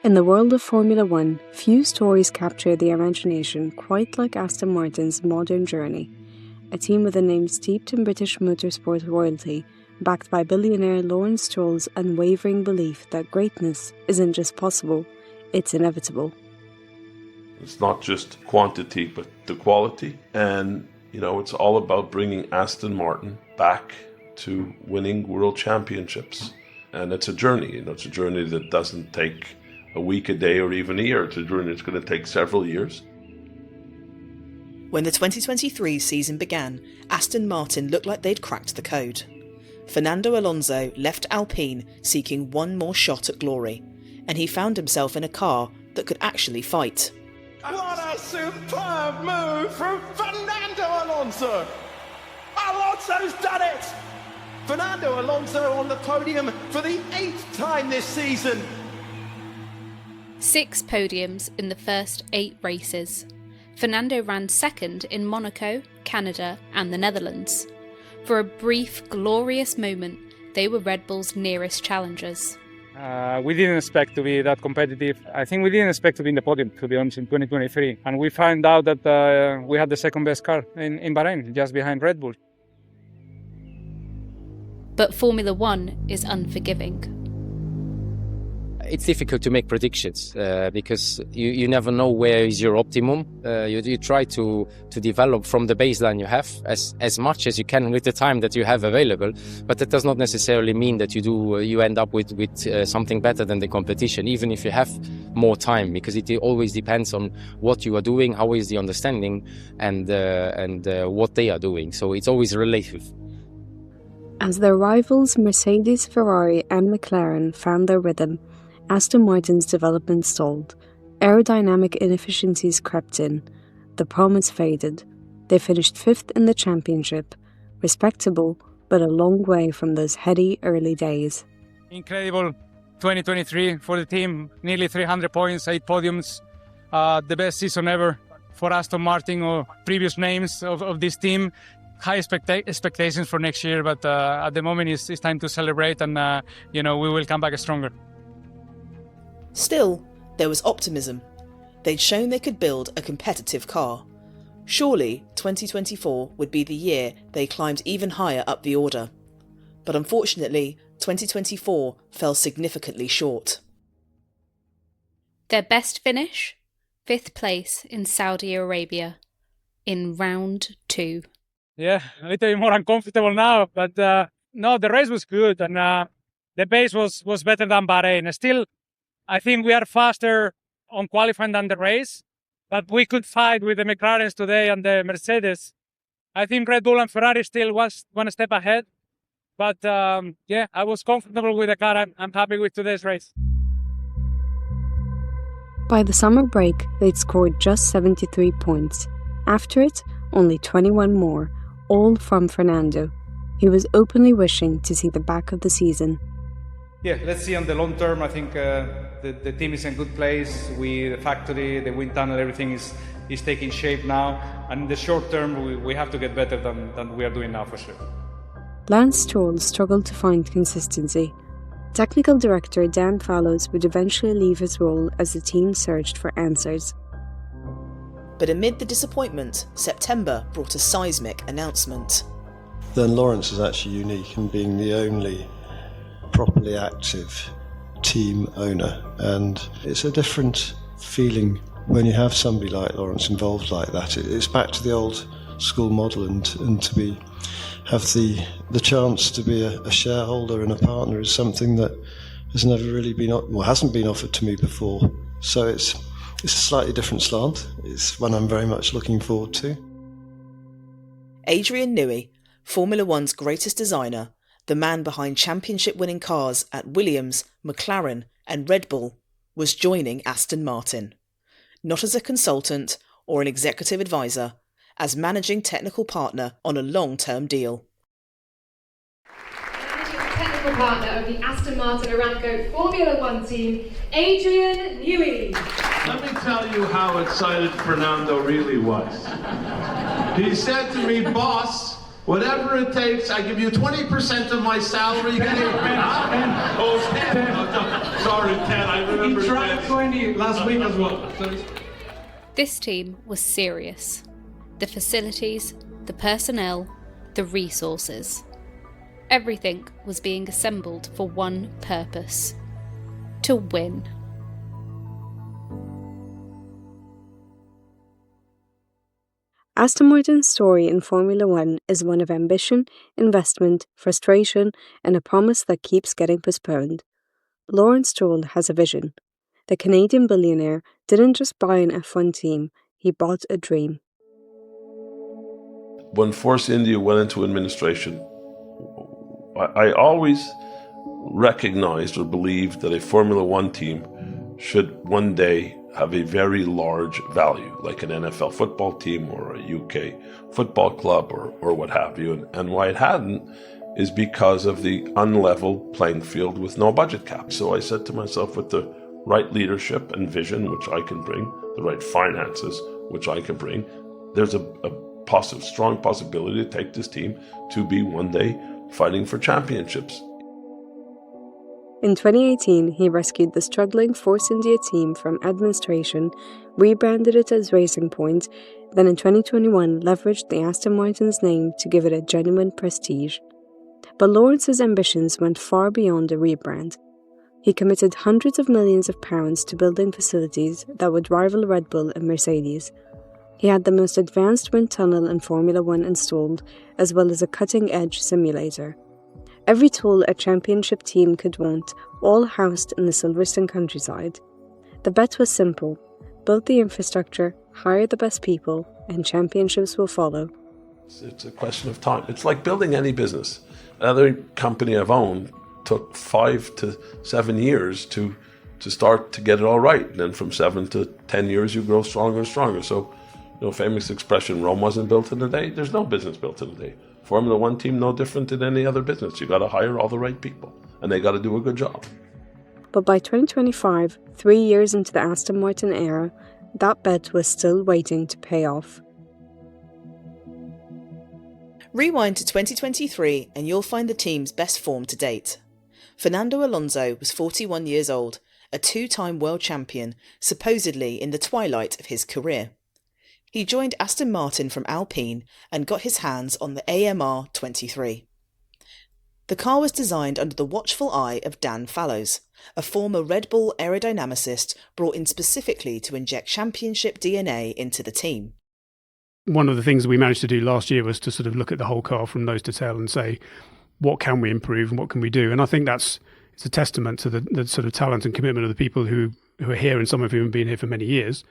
In the world of Formula One, few stories capture the imagination quite like Aston Martin's modern journey. A team with a name steeped in British motorsport royalty, backed by billionaire Lawrence Stroll's unwavering belief that greatness isn't just possible, it's inevitable. It's not just quantity, but the quality. And, it's all about bringing Aston Martin back to winning world championships. And it's a journey, it's a journey that doesn't take a week, a day, or even a year. It's a journey that's going to take several years. When the 2023 season began, Aston Martin looked like they'd cracked the code. Fernando Alonso left Alpine seeking one more shot at glory, and he found himself in a car that could actually fight. What a superb move from Fernando Alonso! Alonso's done it! Fernando Alonso on the podium for the 8th time this season. 6 podiums in the first 8 races. Fernando ran second in Monaco, Canada and the Netherlands. For a brief, glorious moment, they were Red Bull's nearest challengers. We didn't expect to be that competitive. I think we didn't expect to be in the podium, to be honest, in 2023. And we found out that we had the second best car in Bahrain, just behind Red Bull. But Formula One is unforgiving. It's difficult to make predictions because you never know where is your optimum. You try to develop from the baseline you have as much as you can with the time that you have available, but that does not necessarily mean that you end up with something better than the competition, even if you have more time, because it always depends on what you are doing, how is the understanding, and what they are doing. So it's always relative. As their rivals Mercedes, Ferrari and McLaren found their rhythm, Aston Martin's development stalled. Aerodynamic inefficiencies crept in. The promise faded. They finished 5th in the championship. Respectable, but a long way from those heady early days. Incredible 2023 for the team. Nearly 300 points, 8 podiums. The best season ever for Aston Martin or previous names of this team. High expectations for next year, but at the moment it's time to celebrate and, we will come back stronger. Still, there was optimism. They'd shown they could build a competitive car. Surely 2024 would be the year they climbed even higher up the order. But unfortunately, 2024 fell significantly short. Their best finish? 5th place in Saudi Arabia, in round 2. Yeah, a little bit more uncomfortable now, but no, the race was good and the pace was better than Bahrain. Still, I think we are faster on qualifying than the race, but we could fight with the McLarens today and the Mercedes. I think Red Bull and Ferrari still was one step ahead, but I was comfortable with the car. I'm happy with today's race. By the summer break, they'd scored just 73 points. After it, only 21 more, all from Fernando. He was openly wishing to see the back of the season. Yeah, let's see on the long term. I think the team is in a good place. The factory, the wind tunnel, everything is taking shape now. And in the short term, we have to get better than we are doing now for sure. Lance Stroll struggled to find consistency. Technical director Dan Fallows would eventually leave his role as the team searched for answers. But amid the disappointment, September brought a seismic announcement. Then Lawrence is actually unique in being the only properly active team owner, and it's a different feeling when you have somebody like Lawrence involved like that. It's back to the old school model, and to have the chance to be a shareholder and a partner is something that has never really been, hasn't been offered to me before. So it's a slightly different slant. It's one I'm very much looking forward to. Adrian Newey, Formula One's greatest designer, the man behind championship-winning cars at Williams, McLaren and Red Bull, was joining Aston Martin. Not as a consultant or an executive advisor, as managing technical partner on a long-term deal. Managing technical partner of the Aston Martin Aramco Formula One team, Adrian Newey. Let me tell you how excited Fernando really was. He said to me, boss, whatever it takes, I give you 20% of my salary. Oh, 10. sorry, Ted. I remember. He tried 20 last week as well. This team was serious. The facilities, the personnel, the resources. Everything was being assembled for one purpose: to win. Aston Martin's story in Formula One is one of ambition, investment, frustration, and a promise that keeps getting postponed. Lawrence Stroll has a vision. The Canadian billionaire didn't just buy an F1 team, he bought a dream. When Force India went into administration, I always recognized or believed that a Formula One team should one day have a very large value, like an NFL football team or a UK football club or what have you. And why it hadn't is because of the unlevel playing field with no budget cap. So I said to myself, with the right leadership and vision, which I can bring, the right finances, which I can bring, there's a strong possibility to take this team to be one day fighting for championships. In 2018, he rescued the struggling Force India team from administration, rebranded it as Racing Point, then in 2021 leveraged the Aston Martin's name to give it a genuine prestige. But Lawrence's ambitions went far beyond a rebrand. He committed hundreds of millions of pounds to building facilities that would rival Red Bull and Mercedes. He had the most advanced wind tunnel in Formula One installed, as well as a cutting-edge simulator. Every tool a championship team could want, all housed in the Silverstone countryside. The bet was simple: build the infrastructure, hire the best people, and championships will follow. It's a question of time. It's like building any business. Another company I've owned took 5 to 7 years to start to get it all right. And then from 7 to 10 years, you grow stronger and stronger. So, famous expression, Rome wasn't built in a day. There's no business built in a day. Formula One team, no different than any other business. You got to hire all the right people, and they got to do a good job. But by 2025, 3 years into the Aston Martin era, that bet was still waiting to pay off. Rewind to 2023 and you'll find the team's best form to date. Fernando Alonso was 41 years old, a two-time world champion, supposedly in the twilight of his career. He joined Aston Martin from Alpine and got his hands on the AMR 23. The car was designed under the watchful eye of Dan Fallows, a former Red Bull aerodynamicist brought in specifically to inject championship DNA into the team. One of the things we managed to do last year was to sort of look at the whole car from nose to tail and say, what can we improve and what can we do? And I think it's a testament to the sort of talent and commitment of the people who are here, and some of whom have been here for many years,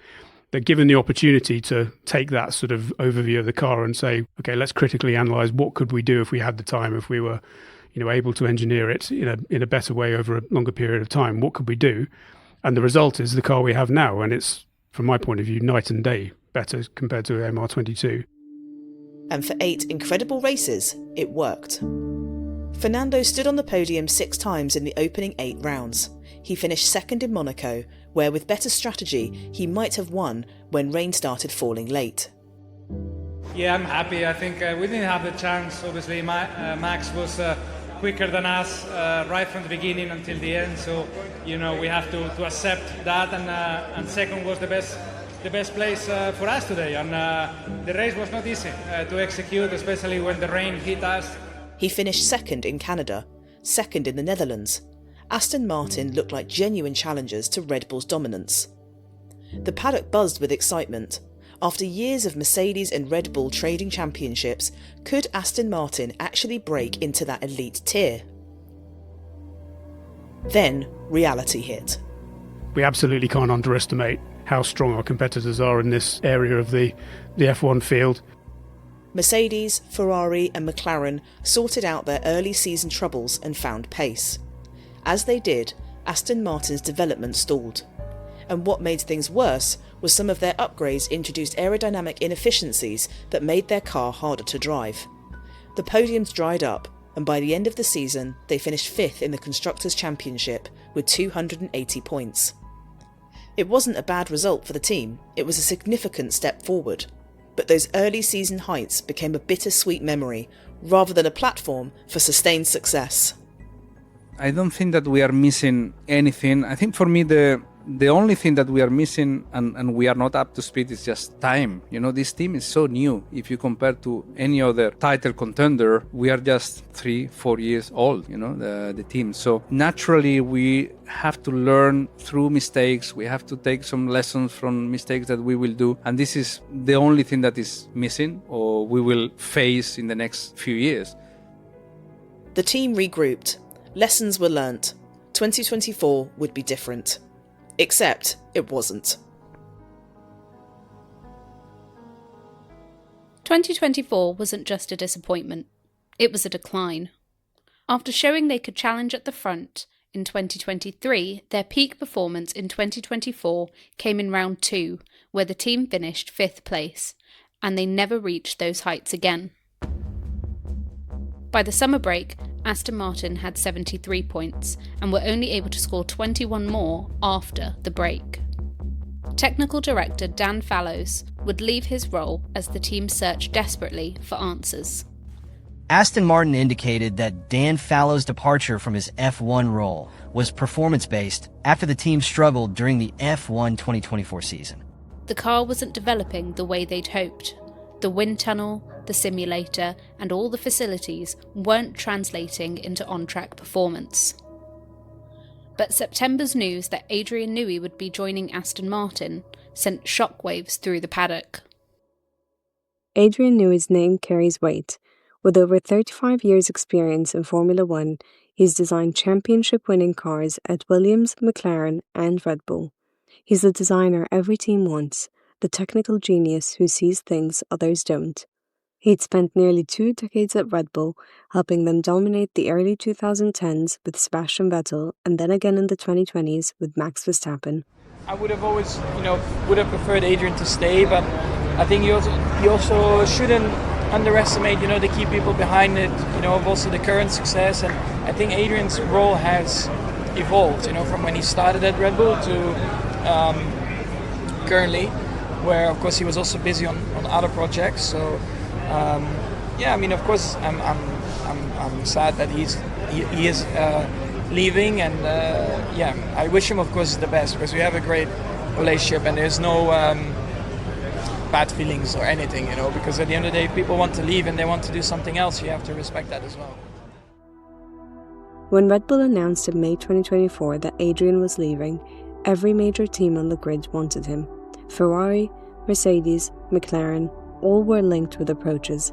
that given the opportunity to take that sort of overview of the car and say, okay, let's critically analyse what could we do if we had the time, if we were able to engineer it in a better way over a longer period of time, what could we do? And the result is the car we have now, and it's, from my point of view, night and day better compared to MR22. And for 8 incredible races, it worked. Fernando stood on the podium 6 times in the opening 8 rounds. He finished second in Monaco, where with better strategy, he might have won when rain started falling late. Yeah, I'm happy. I think we didn't have the chance. Obviously, Max was quicker than us right from the beginning until the end. So, we have to accept that. And second was the best place for us today. And the race was not easy to execute, especially when the rain hit us. He finished second in Canada, second in the Netherlands. Aston Martin looked like genuine challengers to Red Bull's dominance. The paddock buzzed with excitement. After years of Mercedes and Red Bull trading championships, could Aston Martin actually break into that elite tier? Then, reality hit. We absolutely can't underestimate how strong our competitors are in this area of the F1 field. Mercedes, Ferrari and McLaren sorted out their early season troubles and found pace. As they did, Aston Martin's development stalled. And what made things worse was some of their upgrades introduced aerodynamic inefficiencies that made their car harder to drive. The podiums dried up, and by the end of the season, they finished 5th in the Constructors' Championship with 280 points. It wasn't a bad result for the team, it was a significant step forward. But those early season heights became a bittersweet memory, rather than a platform for sustained success. I don't think that we are missing anything. I think for me the only thing that we are missing and we are not up to speed is just time. You know, this team is so new. If you compare to any other title contender, we are just 3-4 years old, you know, the team. So naturally we have to learn through mistakes. We have to take some lessons from mistakes that we will do. And this is the only thing that is missing or we will face in the next few years. The team regrouped. Lessons were learnt. 2024 would be different. Except it wasn't. 2024 wasn't just a disappointment, it was a decline. After showing they could challenge at the front in 2023, their peak performance in 2024 came in round 2, where the team finished 5th place, and they never reached those heights again. By the summer break, Aston Martin had 73 points and were only able to score 21 more after the break. Technical director Dan Fallows would leave his role as the team searched desperately for answers. Aston Martin indicated that Dan Fallows' departure from his F1 role was performance-based after the team struggled during the F1 2024 season. The car wasn't developing the way they'd hoped. The wind tunnel, the simulator, and all the facilities weren't translating into on-track performance. But September's news that Adrian Newey would be joining Aston Martin sent shockwaves through the paddock. Adrian Newey's name carries weight. With over 35 years' experience in Formula One, he's designed championship-winning cars at Williams, McLaren, and Red Bull. He's the designer every team wants, the technical genius who sees things others don't. He'd spent nearly 2 decades at Red Bull, helping them dominate the early 2010s with Sebastian Vettel and then again in the 2020s with Max Verstappen. I would have always, would have preferred Adrian to stay, but I think you also shouldn't underestimate, the key people behind it, of also the current success. And I think Adrian's role has evolved, from when he started at Red Bull to currently, where of course he was also busy on other projects. So of course I'm sad that he is leaving, and I wish him of course the best, because we have a great relationship and there's no bad feelings or anything, because at the end of the day people want to leave and they want to do something else. You have to respect that as well. When Red Bull announced in May 2024 that Adrian was leaving, every major team on the grid wanted him. Ferrari, Mercedes, McLaren, all were linked with approaches.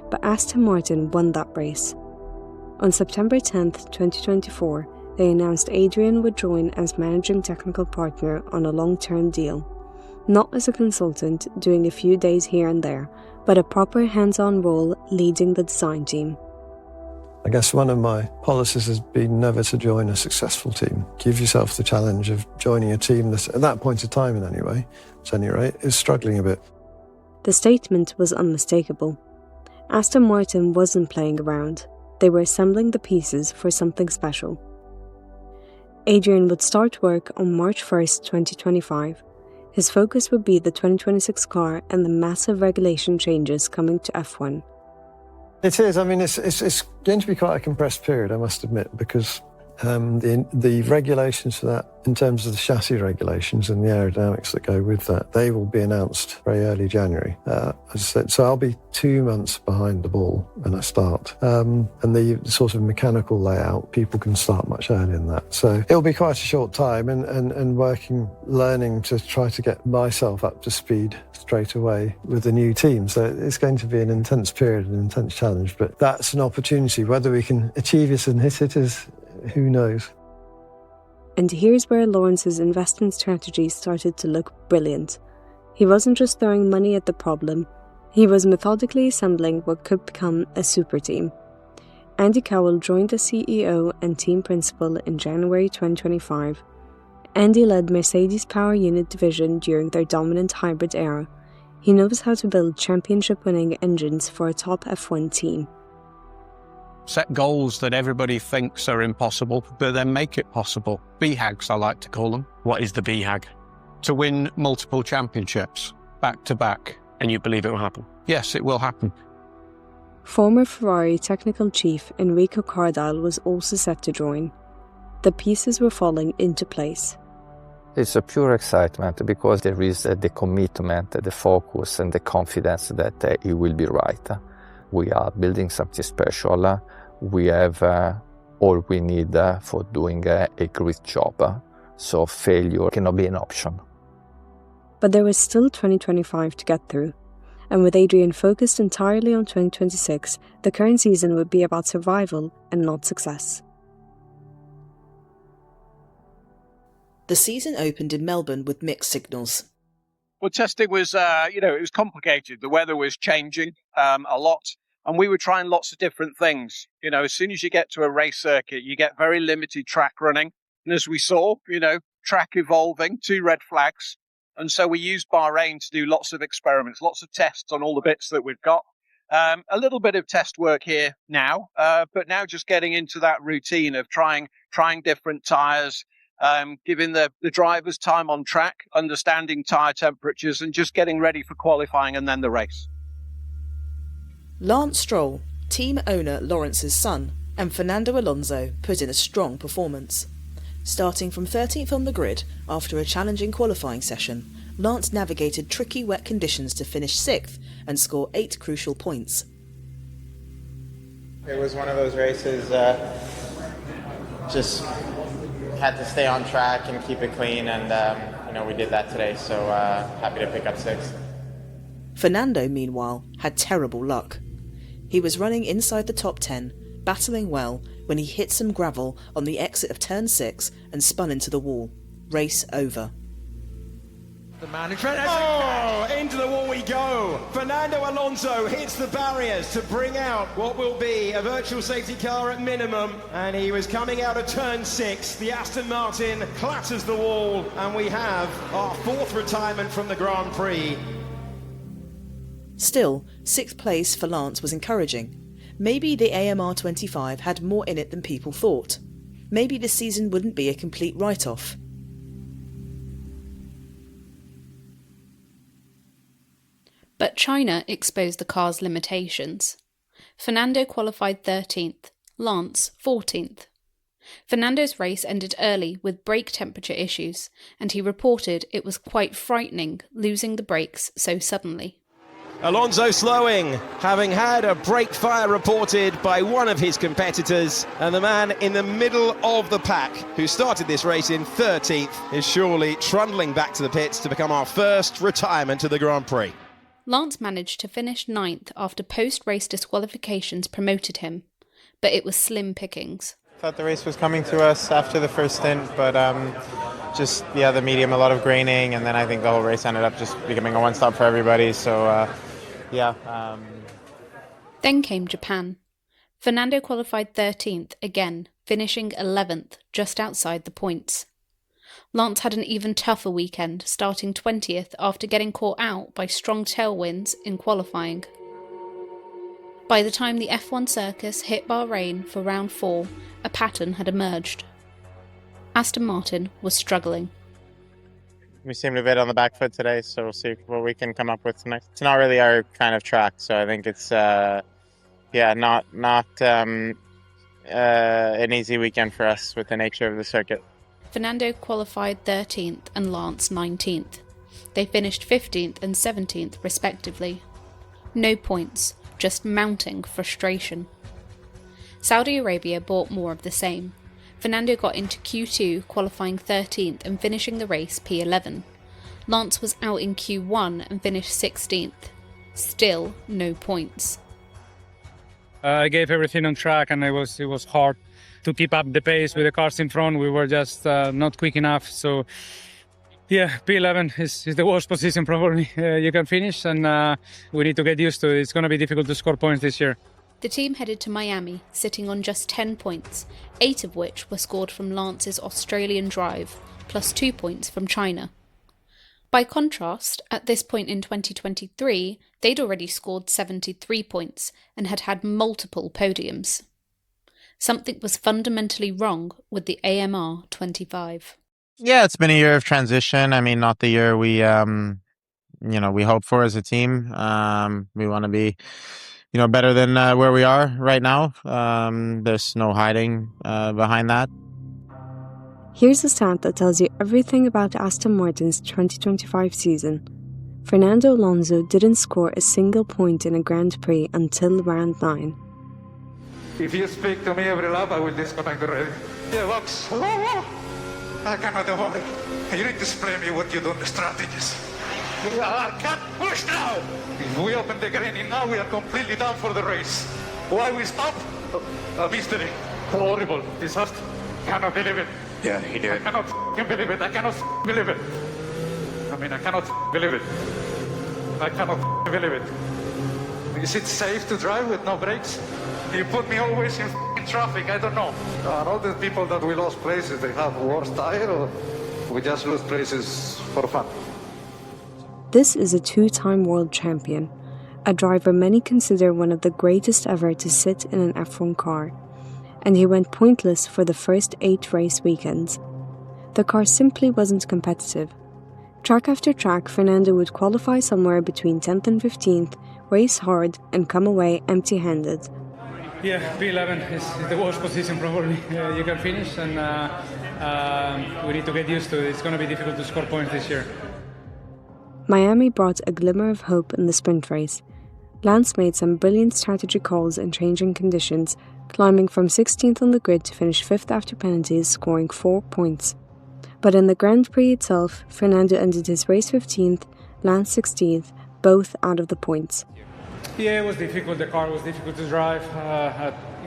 But Aston Martin won that race. On September 10th, 2024, they announced Adrian would join as managing technical partner on a long-term deal. Not as a consultant, doing a few days here and there, but a proper hands-on role leading the design team. I guess one of my policies has been never to join a successful team. Give yourself the challenge of joining a team that, at that point of time at any rate, is struggling a bit. The statement was unmistakable. Aston Martin wasn't playing around. They were assembling the pieces for something special. Adrian would start work on March 1st, 2025. His focus would be the 2026 car and the massive regulation changes coming to F1. It is. It's going to be quite a compressed period, I must admit, because the regulations for that, in terms of the chassis regulations and the aerodynamics that go with that, they will be announced very early January. As I said, so I'll be 2 months behind the ball when I start. And the sort of mechanical layout, people can start much earlier than that. So it'll be quite a short time, and learning to try to get myself up to speed straight away with the new team. So it's going to be an intense period, an intense challenge, but that's an opportunity. Whether we can achieve it and hit it is, who knows? And here's where Lawrence's investment strategy started to look brilliant. He wasn't just throwing money at the problem, he was methodically assembling what could become a super team. Andy Cowell joined as CEO and team principal in January 2025. Andy led Mercedes' power unit division during their dominant hybrid era. He knows how to build championship-winning engines for a top F1 team. Set goals that everybody thinks are impossible, but then make it possible. BHAGs, I like to call them. What is the BHAG? To win multiple championships, back to back. And you believe it will happen? Yes, it will happen. Former Ferrari technical chief Enrico Cardile was also set to join. The pieces were falling into place. It's a pure excitement because there is the commitment, the focus and the confidence that it will be right. We are building something special. We have all we need for doing a great job. So failure cannot be an option. But there was still 2025 to get through. And with Adrian focused entirely on 2026, the current season would be about survival and not success. The season opened in Melbourne with mixed signals. Well, testing was, it was complicated. The weather was changing a lot, and we were trying lots of different things. As soon as you get to a race circuit, you get very limited track running. And as we saw, track evolving, 2 red flags. And so we used Bahrain to do lots of experiments, lots of tests on all the bits that we've got. A little bit of test work here now, but now just getting into that routine of trying different tyres, giving the drivers time on track, understanding tyre temperatures, and just getting ready for qualifying and then the race. Lance Stroll, team owner Lawrence's son, and Fernando Alonso put in a strong performance. Starting from 13th on the grid after a challenging qualifying session, Lance navigated tricky wet conditions to finish 6th and score 8 crucial points. It was one of those races just had to stay on track and keep it clean, and we did that today, so happy to pick up 6th. Fernando, meanwhile, had terrible luck. He was running inside the top 10, battling well, when he hit some gravel on the exit of turn 6 and spun into the wall. Race over. The man in front. Oh, into the wall we go. Fernando Alonso hits the barriers to bring out what will be a virtual safety car at minimum. And he was coming out of turn 6. The Aston Martin clatters the wall, and we have our 4th retirement from the Grand Prix. Still, 6th place for Lance was encouraging. Maybe the AMR 25 had more in it than people thought. Maybe this season wouldn't be a complete write-off. But China exposed the car's limitations. Fernando qualified 13th, Lance 14th. Fernando's race ended early with brake temperature issues, and he reported it was quite frightening losing the brakes so suddenly. Alonso slowing, having had a brake fire reported by one of his competitors, and the man in the middle of the pack, who started this race in 13th, is surely trundling back to the pits to become our first retirement of the Grand Prix. Lance managed to finish 9th after post-race disqualifications promoted him, but it was slim pickings. Thought the race was coming to us after the first stint, but the medium, a lot of graining, and then I think the whole race ended up just becoming a one-stop for everybody, so Then came Japan. Fernando qualified 13th again, finishing 11th, just outside the points. Lance had an even tougher weekend, starting 20th after getting caught out by strong tailwinds in qualifying. By the time the F1 circus hit Bahrain for round 4, a pattern had emerged. Aston Martin was struggling. We seem to be on the back foot today, so we'll see what we can come up with next. It's not really our kind of track, so I think it's not an easy weekend for us with the nature of the circuit. Fernando qualified 13th and Lance 19th. They finished 15th and 17th respectively. No points, just mounting frustration. Saudi Arabia brought more of the same. Fernando got into Q2, qualifying 13th and finishing the race P11. Lance was out in Q1 and finished 16th. Still no points. I gave everything on track, and it was hard to keep up the pace with the cars in front. We were just not quick enough. So, P11 is the worst position probably you can finish, and we need to get used to it. It's going to be difficult to score points this year. The team headed to Miami, sitting on just 10 points, 8 of which were scored from Lance's Australian drive, plus 2 points from China. By contrast, at this point in 2023, they'd already scored 73 points and had had multiple podiums. Something was fundamentally wrong with the AMR 25. Yeah, it's been a year of transition. I mean, not the year we hope for as a team. We want to be better than where we are right now. There's no hiding behind that. Here's a stat that tells you everything about Aston Martin's 2025 season. Fernando Alonso didn't score a single point in a Grand Prix until round 9. If you speak to me every lap, I will disconnect already. Yeah, Box. I cannot avoid it. You need to explain me what you do in the strategies. I can't push now. If we open the green now, we are completely down for the race. Why we stop? A mystery. Horrible. Disaster. Cannot believe it. Yeah, he did. I cannot believe it. I cannot believe it. I mean, I cannot believe it. I cannot believe it. Is it safe to drive with no brakes? You put me always in traffic, I don't know. Are all the people that we lost places, they have worse tire, or we just lose places for fun? This is a two-time world champion, a driver many consider one of the greatest ever to sit in an F1 car, and he went pointless for the first 8 race weekends. The car simply wasn't competitive. Track after track, Fernando would qualify somewhere between 10th and 15th, race hard, and come away empty-handed. Yeah, P11 is the worst position probably you can finish, and we need to get used to it. It's going to be difficult to score points this year. Miami brought a glimmer of hope in the sprint race. Lance made some brilliant strategy calls in changing conditions, climbing from 16th on the grid to finish 5th after penalties, scoring 4 points. But in the Grand Prix itself, Fernando ended his race 15th, Lance 16th, both out of the points. Yeah, it was difficult. The car was difficult to drive.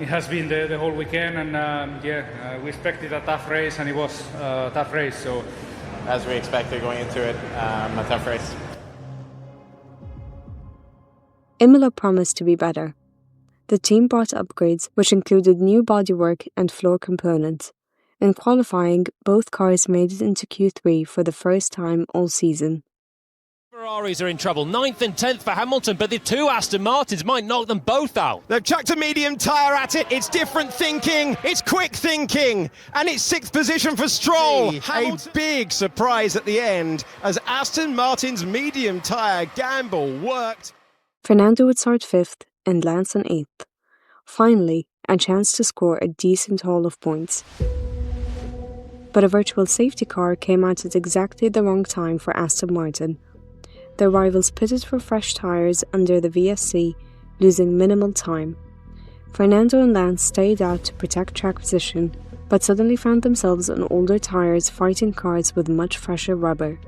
It has been the whole weekend, and we expected a tough race, and it was a tough race. So, as we expected going into it, a tough race. Imola promised to be better. The team brought upgrades, which included new bodywork and floor components. In qualifying, both cars made it into Q3 for the first time all season. Ferraris are in trouble, 9th and 10th for Hamilton, but the 2 Aston Martins might knock them both out. They've chucked a medium tyre at it. It's different thinking. It's quick thinking. And it's 6th position for Stroll. A big surprise at the end as Aston Martin's medium tyre gamble worked. Fernando would start 5th and Lance on 8th. Finally, a chance to score a decent haul of points. But a virtual safety car came out at exactly the wrong time for Aston Martin. Their rivals pitted for fresh tyres under the VSC, losing minimal time. Fernando and Lance stayed out to protect track position, but suddenly found themselves on older tyres fighting cars with much fresher rubber.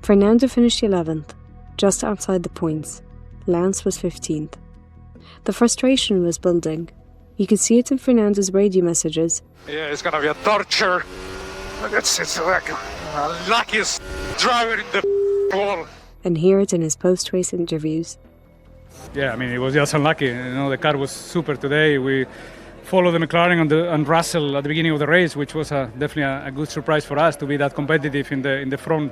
Fernando finished 11th, just outside the points. Lance was 15th. The frustration was building. You could see it in Fernando's radio messages. Yeah, it's gonna be a torture. It's like a luckiest driver in the world. And hear it in his post-race interviews. Yeah, I mean, it was just unlucky. The car was super today. We followed the McLaren and Russell at the beginning of the race, which was definitely a good surprise for us to be that competitive in the front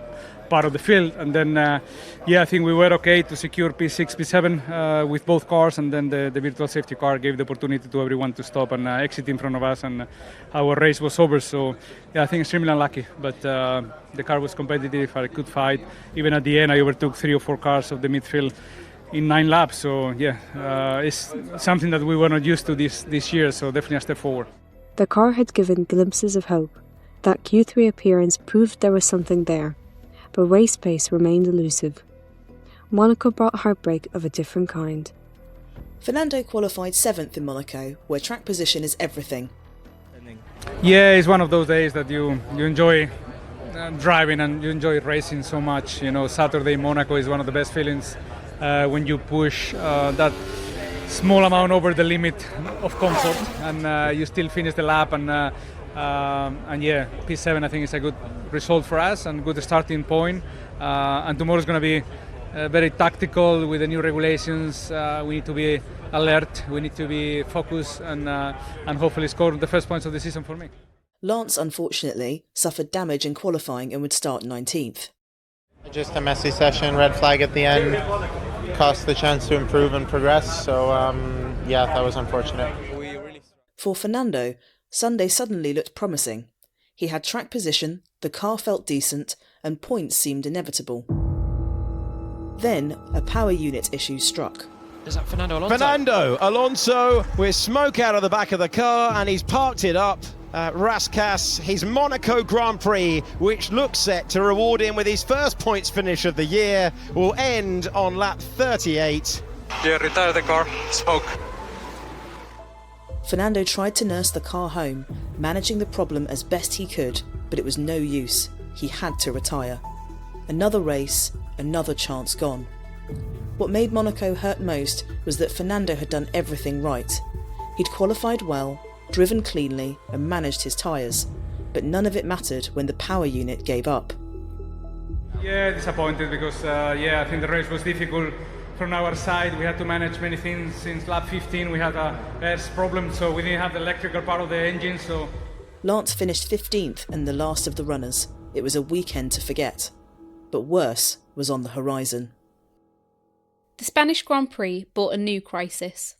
part of the field. And then, I think we were okay to secure P6, P7 with both cars, and then the virtual safety car gave the opportunity to everyone to stop and exit in front of us, and our race was over. So, I think extremely unlucky, but the car was competitive, had a good fight. Even at the end, I overtook 3 or 4 cars of the midfield in 9 laps, so it's something that we were not used to this year, so definitely a step forward. The car had given glimpses of hope. That Q3 appearance proved there was something there, but race pace remained elusive. Monaco brought heartbreak of a different kind. Fernando qualified 7th in Monaco, where track position is everything. Yeah, it's one of those days that you enjoy driving and you enjoy racing so much. Saturday in Monaco is one of the best feelings. When you push that small amount over the limit of comfort, and you still finish the lap, and P7 I think is a good result for us and good starting point. And tomorrow is going to be very tactical with the new regulations. We need to be alert, we need to be focused, and hopefully score the first points of the season for me. Lance, unfortunately, suffered damage in qualifying and would start 19th. Just a messy session, red flag at the end, cost the chance to improve and progress, so that was unfortunate. For Fernando, Sunday suddenly looked promising. He had track position, the car felt decent, and points seemed inevitable. Then, a power unit issue struck. Is that Fernando Alonso? Fernando Alonso with smoke out of the back of the car, and he's parked it up. Raskas, his Monaco Grand Prix, which looks set to reward him with his first points finish of the year, will end on lap 38. Yeah, retire the car, smoke. Fernando tried to nurse the car home, managing the problem as best he could, but it was no use. He had to retire. Another race, another chance gone. What made Monaco hurt most was that Fernando had done everything right. He'd qualified well, driven cleanly and managed his tyres, but none of it mattered when the power unit gave up. Yeah, disappointed because I think the race was difficult from our side. We had to manage many things. Since lap 15 we had a airs problem, so we didn't have the electrical part of the engine. So Lance finished 15th and the last of the runners. It was a weekend to forget. But worse was on the horizon. The Spanish Grand Prix brought a new crisis.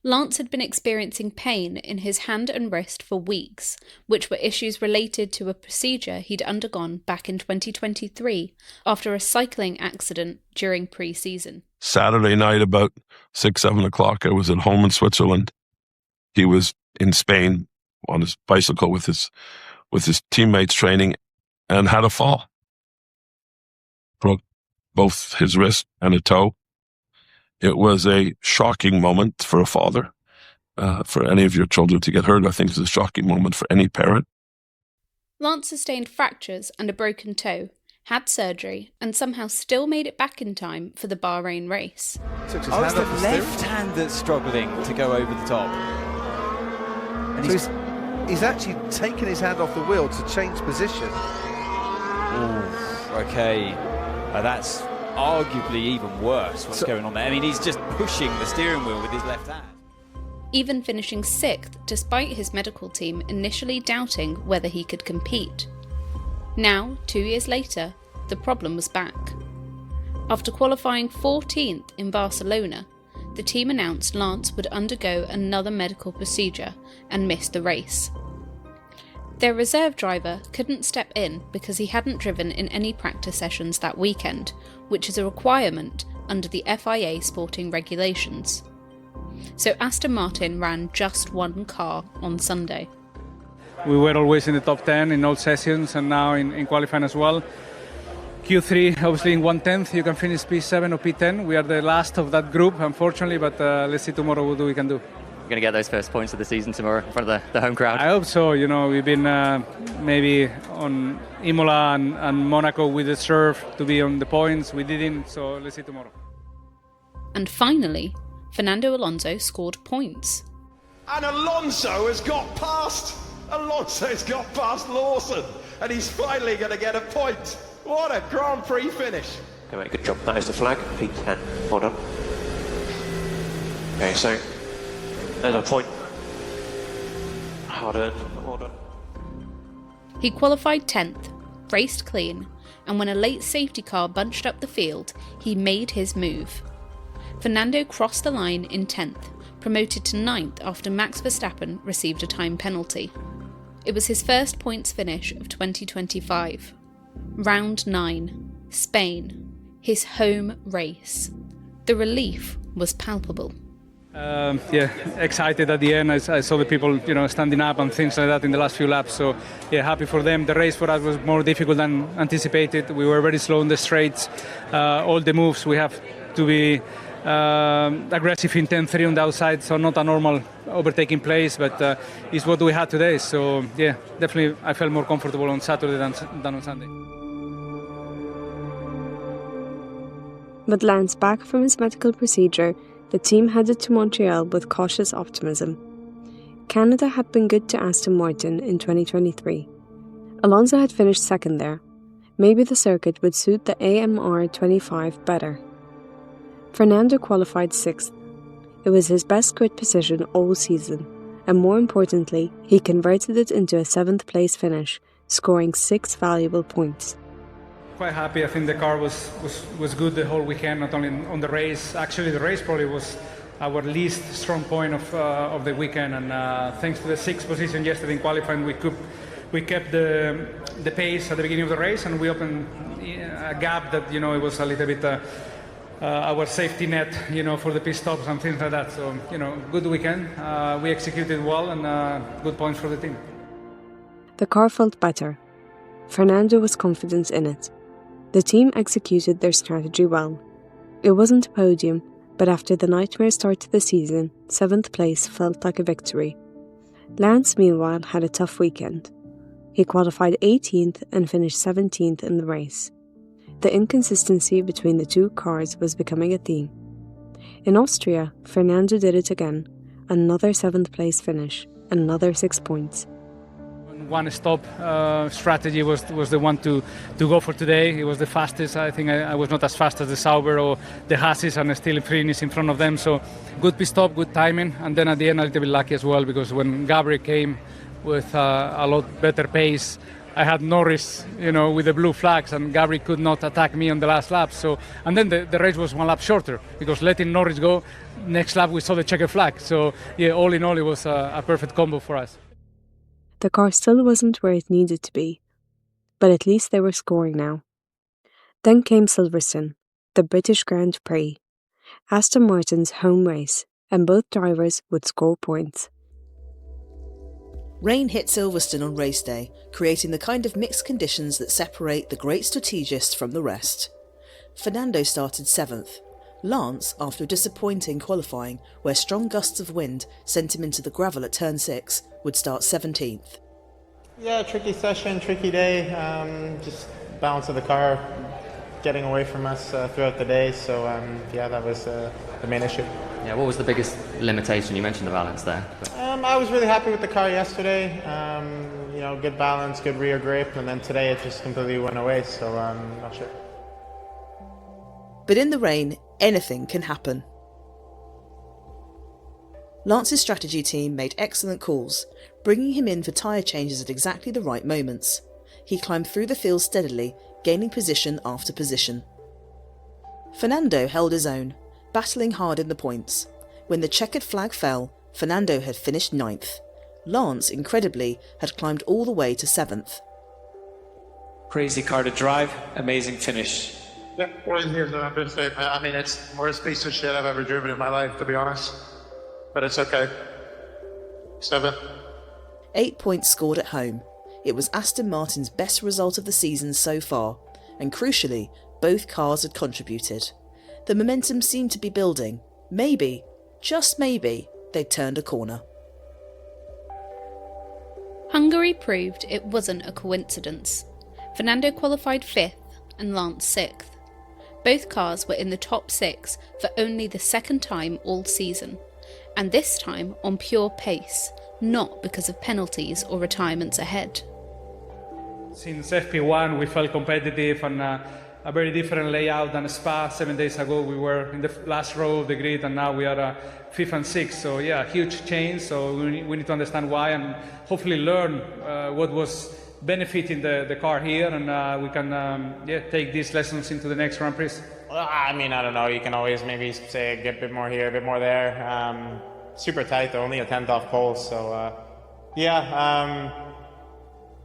Lance had been experiencing pain in his hand and wrist for weeks, which were issues related to a procedure he'd undergone back in 2023 after a cycling accident during pre-season. Saturday night, about 6-7 o'clock, I was at home in Switzerland. He was in Spain on his bicycle with his teammates training and had a fall. Broke both his wrist and a toe. It was a shocking moment for a father. For any of your children to get hurt, I think is a shocking moment for any parent. Lance sustained fractures and a broken toe, had surgery, and somehow still made it back in time for the Bahrain race. It's the left hand that's struggling to go over the top. And so he's actually taken his hand off the wheel to change position. Ooh, okay. That's arguably even worse what's going on there. I mean, he's just pushing the steering wheel with his left hand. Even finishing 6th despite his medical team initially doubting whether he could compete. Now, 2 years later, the problem was back. After qualifying 14th in Barcelona, the team announced Lance would undergo another medical procedure and miss the race. Their reserve driver couldn't step in because he hadn't driven in any practice sessions that weekend, which is a requirement under the FIA sporting regulations. So Aston Martin ran just one car on Sunday. we were always in the top 10 in all sessions and now in qualifying as well. Q3, obviously in 1/10, you can finish P7 or P10. We are the last of that group, unfortunately, but let's see tomorrow what we can do. We're going to get those first points of the season tomorrow in front of the home crowd. I hope so. You know, we've been maybe on Imola and Monaco with the serve to be on the points. We didn't, so let's see tomorrow. And finally, Fernando Alonso scored points. And Alonso's got past Lawson, and he's finally going to get a point. What a Grand Prix finish. Okay, mate, good job. That is the flag. P10. Well done. Okay, so there's a point. Hard earned. Well done. He qualified 10th, raced clean, and when a late safety car bunched up the field, he made his move. Fernando crossed the line in 10th, promoted to 9th after Max Verstappen received a time penalty. It was his first points finish of 2025. Round 9, Spain, his home race. The relief was palpable. Excited at the end. I saw the people, standing up and things like that in the last few laps. So, happy for them. The race for us was more difficult than anticipated. We were very slow in the straights. All the moves we have to be aggressive in 10-3 on the outside, so not a normal overtaking place, but it's what we had today. So, definitely I felt more comfortable on Saturday than on Sunday. With Lance back from his medical procedure, the team headed to Montreal with cautious optimism. Canada had been good to Aston Martin in 2023. Alonso had finished second there. Maybe the circuit would suit the AMR 25 better. Fernando qualified 6th. It was his best grid position all season, and more importantly, he converted it into a 7th place finish, scoring 6 valuable points. Quite happy. I think the car was good the whole weekend, not only on the race. Actually, the race probably was our least strong point of the weekend, and thanks to the 6th position yesterday in qualifying, we kept the pace at the beginning of the race, and we opened a gap that it was a little bit our safety net, for the pit stops and things like that. So good weekend. We executed well, and good points for the team. The car felt better. Fernando was confident in it. The team executed their strategy well. It wasn't a podium, but after the nightmare start to the season, 7th place felt like a victory. Lance, meanwhile, had a tough weekend. He qualified 18th and finished 17th in the race. The inconsistency between the two cars was becoming a theme. In Austria, Fernando did it again. Another 7th place finish, another 6 points. One stop strategy was the one to go for today. It was the fastest. I think I was not as fast as the Sauber or the Hasses, and still finish in front of them. So good pit stop, good timing, and then at the end a little bit lucky as well, because when Gabriel came with a lot better pace, I had Norris, with the blue flags, and Gabriel could not attack me on the last lap. So, and then the race was one lap shorter, because letting Norris go, next lap we saw the checker flag. So yeah, all in all, it was a perfect combo for us. The car still wasn't where it needed to be, but at least they were scoring now. Then came Silverstone, the British Grand Prix, Aston Martin's home race, and both drivers would score points. Rain hit Silverstone on race day, creating the kind of mixed conditions that separate the great strategist from the rest. Fernando started 7th. Lance, after a disappointing qualifying where strong gusts of wind sent him into the gravel at turn 6, would start 17th. Yeah, tricky session, tricky day. Just balance of the car getting away from us throughout the day. So that was the main issue. Yeah, what was the biggest limitation? You mentioned the balance there. I was really happy with the car yesterday. Good balance, good rear grip, and then today it just completely went away. So I'm not sure. But in the rain, anything can happen. Lance's strategy team made excellent calls, bringing him in for tyre changes at exactly the right moments. He climbed through the field steadily, gaining position after position. Fernando held his own, battling hard in the points. When the checkered flag fell, Fernando had finished 9th. Lance, incredibly, had climbed all the way to 7th. Crazy car to drive, amazing finish. Yeah, 4 years I've been safe. I mean, it's the worst piece of shit I've ever driven in my life, to be honest. But it's okay. 7. 8 points scored at home. It was Aston Martin's best result of the season so far, and crucially, both cars had contributed. The momentum seemed to be building. Maybe, just maybe, they'd turned a corner. Hungary proved it wasn't a coincidence. Fernando qualified 5th and Lance 6th. Both cars were in the top 6 for only the second time all season, and this time on pure pace, not because of penalties or retirements ahead. Since FP1 we felt competitive and a very different layout than Spa. 7 days ago we were in the last row of the grid, and now we are 5th and 6th. So yeah, huge change. So we need to understand why and hopefully learn what was benefiting the car here, and we can take these lessons into the next Grand Prix. Well, I mean, I don't know. You can always maybe say get a bit more here, a bit more there. Super tight, only a 10th off pole. So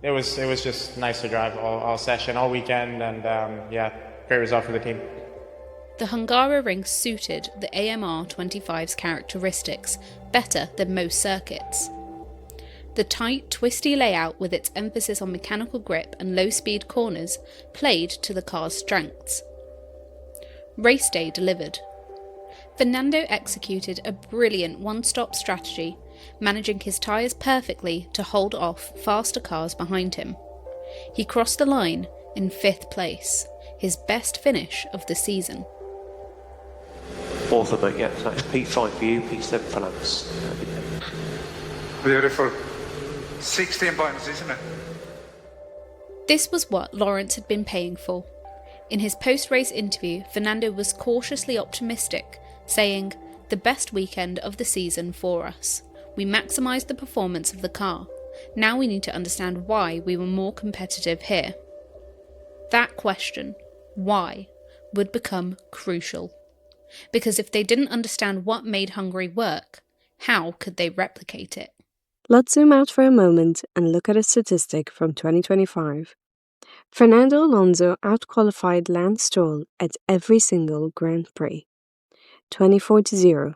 it was just nice to drive all session, all weekend, and great result for the team. The Hungaroring suited the AMR 25's characteristics better than most circuits. The tight, twisty layout with its emphasis on mechanical grip and low-speed corners played to the car's strengths. Race day delivered. Fernando executed a brilliant one-stop strategy, managing his tyres perfectly to hold off faster cars behind him. He crossed the line in 5th place, his best finish of the season. 4th of it, yeah, so it's P5 for you, P7 for Lance. Beautiful. 16 points, isn't it? This was what Lawrence had been paying for. In his post-race interview, Fernando was cautiously optimistic, saying, "The best weekend of the season for us. We maximised the performance of the car. Now we need to understand why we were more competitive here." That question, why, would become crucial. Because if they didn't understand what made Hungary work, how could they replicate it? Let's zoom out for a moment and look at a statistic from 2025. Fernando Alonso outqualified Lance Stroll at every single Grand Prix. 24-0.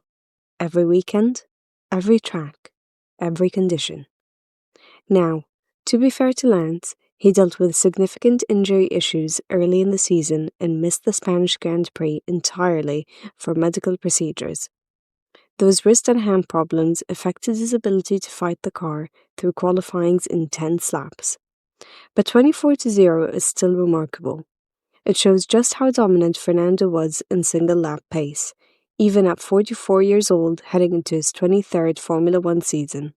Every weekend, every track, every condition. Now, To be fair to Lance, he dealt with significant injury issues early in the season and missed the Spanish Grand Prix entirely for medical procedures. Those wrist and hand problems affected his ability to fight the car through qualifying's intense laps. But 24-0 is still remarkable. It shows just how dominant Fernando was in single lap pace, even at 44 years old heading into his 23rd Formula One season.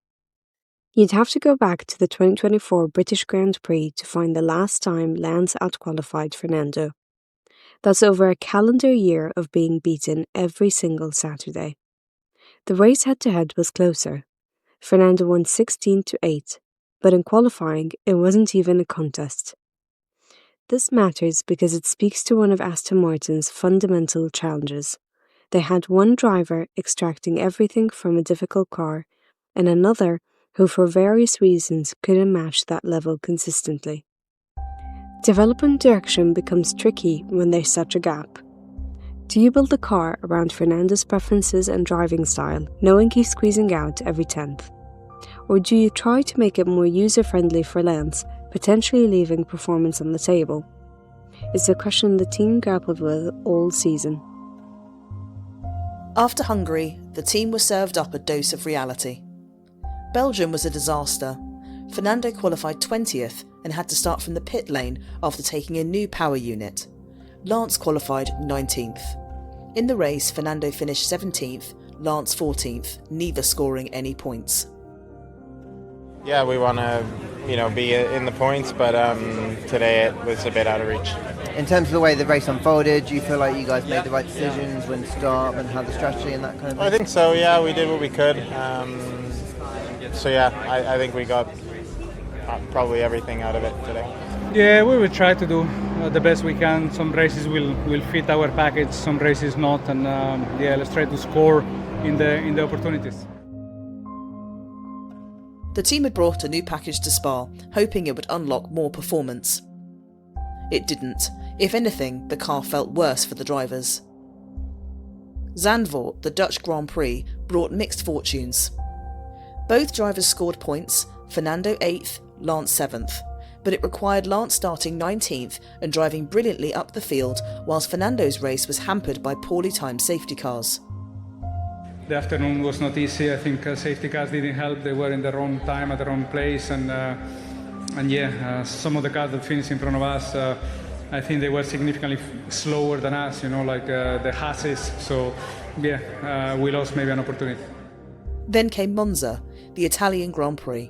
You'd have to go back to the 2024 British Grand Prix to find the last time Lance outqualified Fernando. That's over a calendar year of being beaten every single Saturday. The race head-to-head was closer. Fernando won 16-8, but in qualifying it wasn't even a contest. This matters because it speaks to one of Aston Martin's fundamental challenges. They had one driver extracting everything from a difficult car, and another who for various reasons couldn't match that level consistently. Development direction becomes tricky when there's such a gap. Do you build the car around Fernando's preferences and driving style, knowing he's squeezing out every 10th? Or do you try to make it more user-friendly for Lance, potentially leaving performance on the table? It's a question the team grappled with all season. After Hungary, the team was served up a dose of reality. Belgium was a disaster. Fernando qualified 20th and had to start from the pit lane after taking a new power unit. Lance qualified 19th. In the race, Fernando finished 17th, Lance 14th, neither scoring any points. Yeah, we want to, be in the points, but today it was a bit out of reach. In terms of the way the race unfolded, do you feel like you guys made the right decisions when to start and had the strategy and that kind of thing? I think so, yeah, we did what we could. I think we got probably everything out of it today. Yeah, we will try to do the best we can. Some races will fit our package, some races not, and let's try to score in the opportunities. The team had brought a new package to Spa, hoping it would unlock more performance. It didn't. If anything, the car felt worse for the drivers. Zandvoort, the Dutch Grand Prix, brought mixed fortunes. Both drivers scored points, Fernando 8th, Lance 7th, but it required Lance starting 19th and driving brilliantly up the field, whilst Fernando's race was hampered by poorly timed safety cars. The afternoon was not easy. I think safety cars didn't help. They were in the wrong time at the wrong place, and some of the cars that finished in front of us, I think they were significantly slower than us. Like the Hasses. So we lost maybe an opportunity. Then came Monza, the Italian Grand Prix,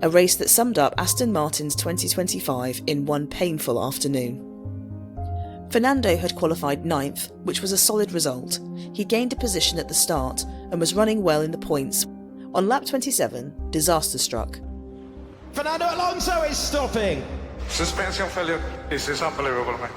a race that summed up Aston Martin's 2025 in one painful afternoon. Fernando had qualified 9th, which was a solid result. He gained a position at the start and was running well in the points. On lap 27, disaster struck. Fernando Alonso is stopping. Suspension failure. This is unbelievable, man.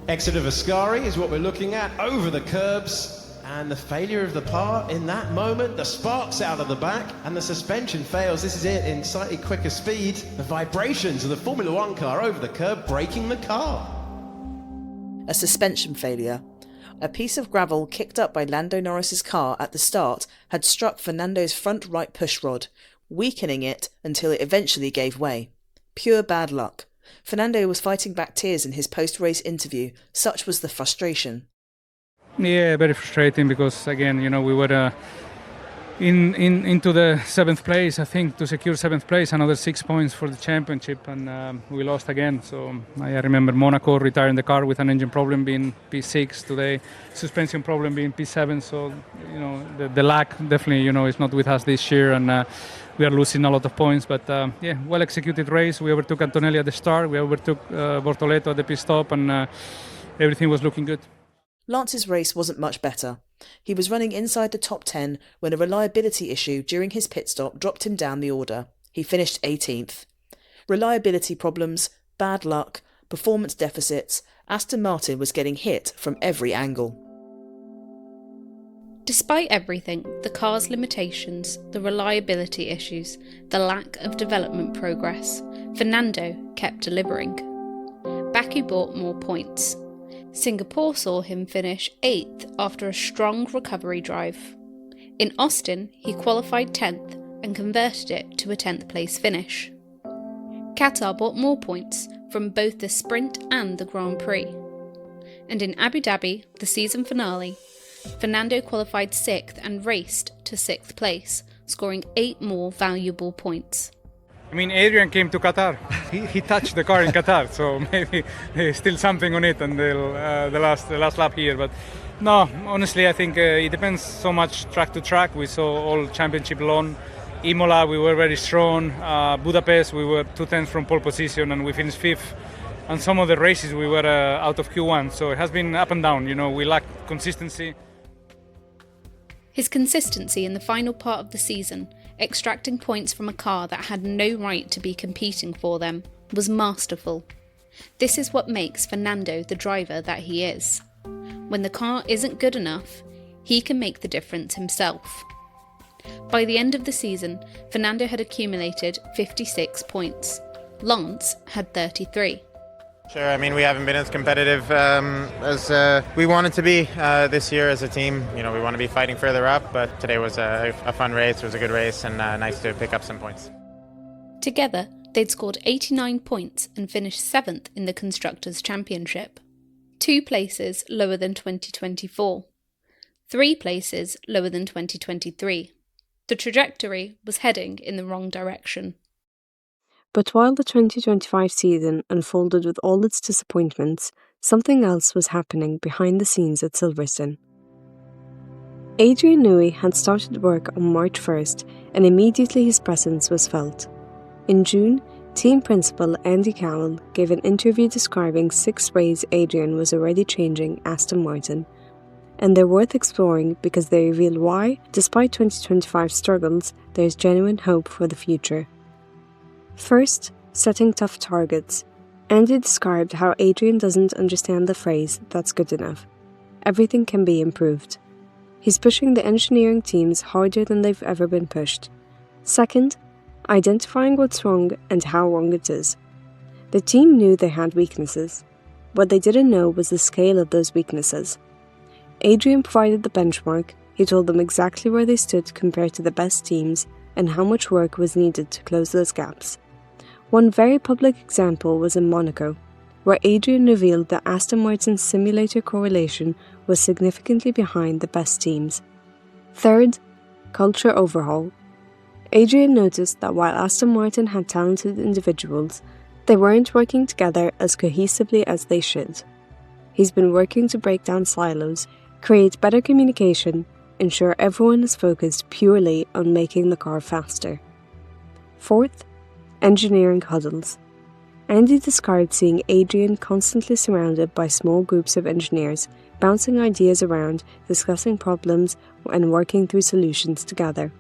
Exit of Ascari is what we're looking at over the curbs. And the failure of the part in that moment, the sparks out of the back, and the suspension fails. This is it in slightly quicker speed. The vibrations of the Formula One car over the curb, breaking the car. A suspension failure. A piece of gravel kicked up by Lando Norris's car at the start had struck Fernando's front right pushrod, weakening it until it eventually gave way. Pure bad luck. Fernando was fighting back tears in his post-race interview. Such was the frustration. Yeah, very frustrating because, again, we were into the 7th place, I think, to secure 7th place, another 6 points for the championship, and we lost again. So I remember Monaco retiring the car with an engine problem being P6 today, suspension problem being P7. So, the lack definitely, is not with us this year, and we are losing a lot of points. But, well-executed race. We overtook Antonelli at the start, we overtook Bortoleto at the pit stop, and everything was looking good. Lance's race wasn't much better. He was running inside the top 10 when a reliability issue during his pit stop dropped him down the order. He finished 18th. Reliability problems, bad luck, performance deficits, Aston Martin was getting hit from every angle. Despite everything, the car's limitations, the reliability issues, the lack of development progress, Fernando kept delivering. Baku brought more points. Singapore saw him finish 8th after a strong recovery drive. In Austin, he qualified 10th, and converted it to a 10th place finish. Qatar bought more points from both the sprint and the Grand Prix. And in Abu Dhabi, the season finale, Fernando qualified 6th and raced to 6th place, scoring 8 more valuable points. I mean, Adrian came to Qatar. He touched the car in Qatar, so maybe there's still something on it until the last lap here. But no, honestly, I think it depends so much track to track. We saw all championship long. Imola, we were very strong. Budapest, we were 2/10 from pole position, and we finished 5th. And some of the races, we were out of Q1. So it has been up and down. You know, we lack consistency. His consistency in the final part of the season, extracting points from a car that had no right to be competing for them, was masterful. This is what makes Fernando the driver that he is. When the car isn't good enough, he can make the difference himself. By the end of the season, Fernando had accumulated 56 points. Lance had 33. Sure, I mean, we haven't been as competitive as we wanted to be this year as a team. You know, we want to be fighting further up, but today was a fun race. It was a good race and nice to pick up some points. Together, they'd scored 89 points and finished 7th in the Constructors' Championship. 2 places lower than 2024. 3 places lower than 2023. The trajectory was heading in the wrong direction. But while the 2025 season unfolded with all its disappointments, something else was happening behind the scenes at Silverstone. Adrian Newey had started work on March 1st, and immediately his presence was felt. In June, team principal Andy Cowell gave an interview describing 6 ways Adrian was already changing Aston Martin, and they're worth exploring because they reveal why, despite 2025 struggles, there's genuine hope for the future. First, setting tough targets. Andy described how Adrian doesn't understand the phrase, "that's good enough." Everything can be improved. He's pushing the engineering teams harder than they've ever been pushed. Second, identifying what's wrong and how wrong it is. The team knew they had weaknesses. What they didn't know was the scale of those weaknesses. Adrian provided the benchmark. He told them exactly where they stood compared to the best teams and how much work was needed to close those gaps. One very public example was in Monaco, where Adrian revealed that Aston Martin's simulator correlation was significantly behind the best teams. Third, culture overhaul. Adrian noticed that while Aston Martin had talented individuals, they weren't working together as cohesively as they should. He's been working to break down silos, create better communication, ensure everyone is focused purely on making the car faster. Fourth, engineering huddles. Andy described seeing Adrian constantly surrounded by small groups of engineers, bouncing ideas around, discussing problems, and working through solutions together.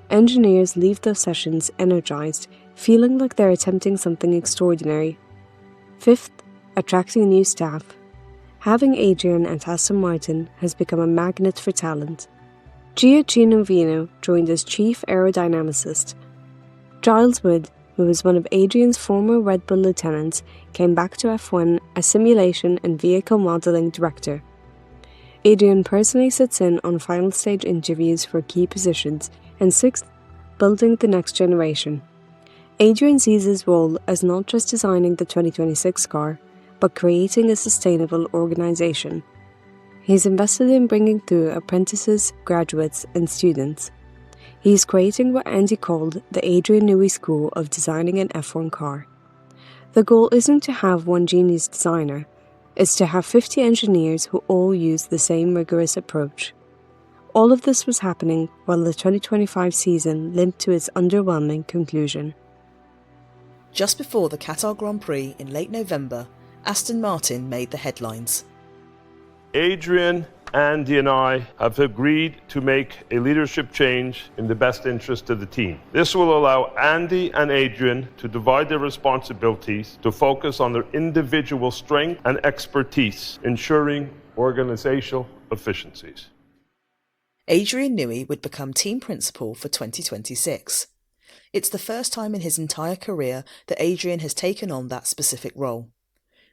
Engineers leave those sessions energized, feeling like they're attempting something extraordinary. Fifth, attracting new staff. Having Adrian at Aston Martin has become a magnet for talent. Gioacchino Vino joined as chief aerodynamicist. Giles Wood, who was one of Adrian's former Red Bull lieutenants, came back to F1 as simulation and vehicle modelling director. Adrian personally sits in on final stage interviews for key positions, and sixth, building the next generation. Adrian sees his role as not just designing the 2026 car, but creating a sustainable organisation. He's invested in bringing through apprentices, graduates, and students. He's creating what Andy called the Adrian Newey School of designing an F1 car. The goal isn't to have one genius designer, it's to have 50 engineers who all use the same rigorous approach. All of this was happening while the 2025 season limped to its underwhelming conclusion. Just before the Qatar Grand Prix in late November, Aston Martin made the headlines. Adrian, Andy and I have agreed to make a leadership change in the best interest of the team. This will allow Andy and Adrian to divide their responsibilities to focus on their individual strength and expertise, ensuring organizational efficiencies. Adrian Newey would become team principal for 2026. It's the first time in his entire career that Adrian has taken on that specific role.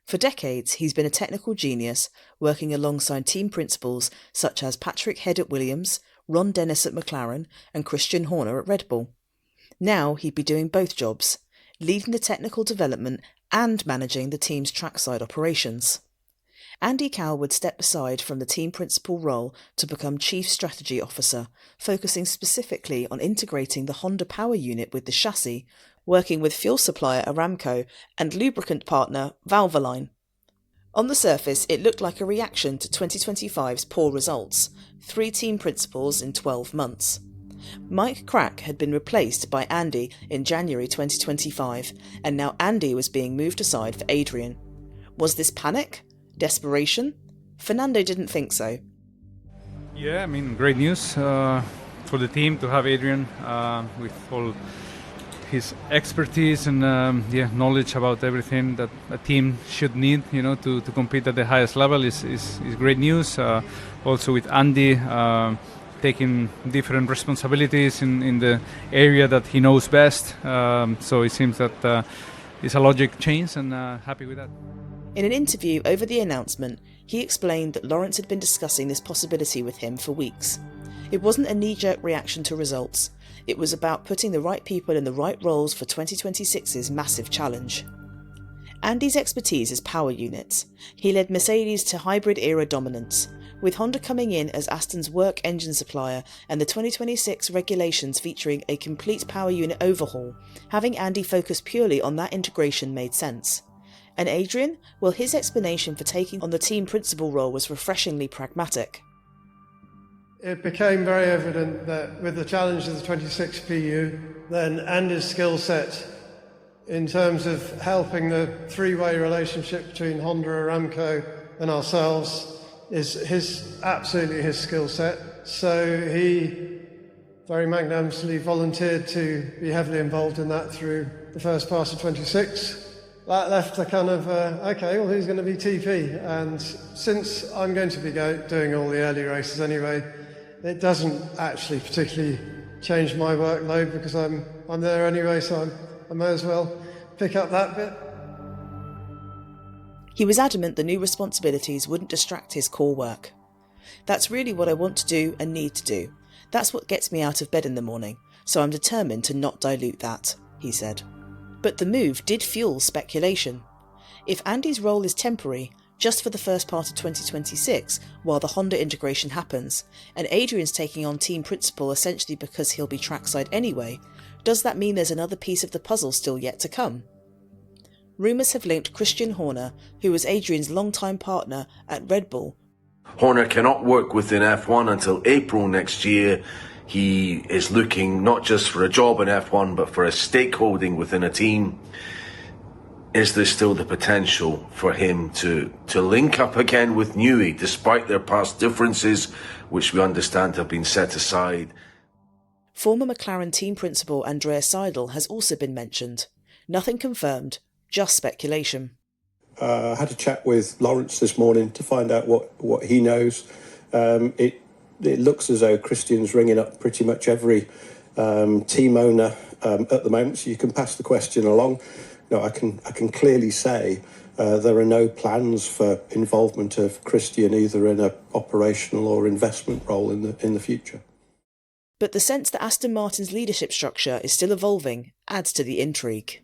For decades, he's been a technical genius, working alongside team principals such as Patrick Head at Williams, Ron Dennis at McLaren and Christian Horner at Red Bull. Now he'd be doing both jobs, leading the technical development and managing the team's trackside operations. Andy Cowell would step aside from the team principal role to become Chief Strategy Officer, focusing specifically on integrating the Honda power unit with the chassis, working with fuel supplier Aramco and lubricant partner Valvoline. On the surface, it looked like a reaction to 2025's poor results, 3 team principals in 12 months. Mike Crack had been replaced by Andy in January 2025, and now Andy was being moved aside for Adrian. Was this panic? Desperation? Fernando didn't think so. Yeah, I mean, great news for the team to have Adrian with all his expertise and knowledge about everything that a team should need, to compete at the highest level is great news. Also with Andy taking different responsibilities in the area that he knows best. So it seems that it's a logic change, and happy with that. In an interview over the announcement, he explained that Lawrence had been discussing this possibility with him for weeks. It wasn't a knee-jerk reaction to results. It was about putting the right people in the right roles for 2026's massive challenge. Andy's expertise is power units. He led Mercedes to hybrid-era dominance. With Honda coming in as Aston's work engine supplier and the 2026 regulations featuring a complete power unit overhaul, having Andy focus purely on that integration made sense. And Adrian? Well, his explanation for taking on the team principal role was refreshingly pragmatic. It became very evident that with the challenge of the 26 PU, then Andy's skill set in terms of helping the three-way relationship between Honda, Aramco and ourselves is absolutely his skill set. So he very magnanimously volunteered to be heavily involved in that through the first part of 26. That left a kind of, okay, well, who's going to be TP? And since I'm going to be doing all the early races anyway, it doesn't actually particularly change my workload because I'm there anyway, so I may as well pick up that bit. He was adamant the new responsibilities wouldn't distract his core work. That's really what I want to do and need to do. That's what gets me out of bed in the morning, so I'm determined to not dilute that, he said. But the move did fuel speculation. If Andy's role is temporary, just for the first part of 2026, while the Honda integration happens, and Adrian's taking on team principal essentially because he'll be trackside anyway, does that mean there's another piece of the puzzle still yet to come? Rumours have linked Christian Horner, who was Adrian's longtime partner at Red Bull. Horner cannot work within F1 until April next year. He is looking not just for a job in F1, but for a stakeholding within a team. Is there still the potential for him to link up again with Newey, despite their past differences, which we understand have been set aside? Former McLaren team principal Andrea Seidel has also been mentioned. Nothing confirmed, just speculation. I had a chat with Lawrence this morning to find out what he knows. It looks as though Christian's ringing up pretty much every team owner at the moment, so you can pass the question along. No, I can clearly say there are no plans for involvement of Christian either in an operational or investment role in the future. But the sense that Aston Martin's leadership structure is still evolving adds to the intrigue.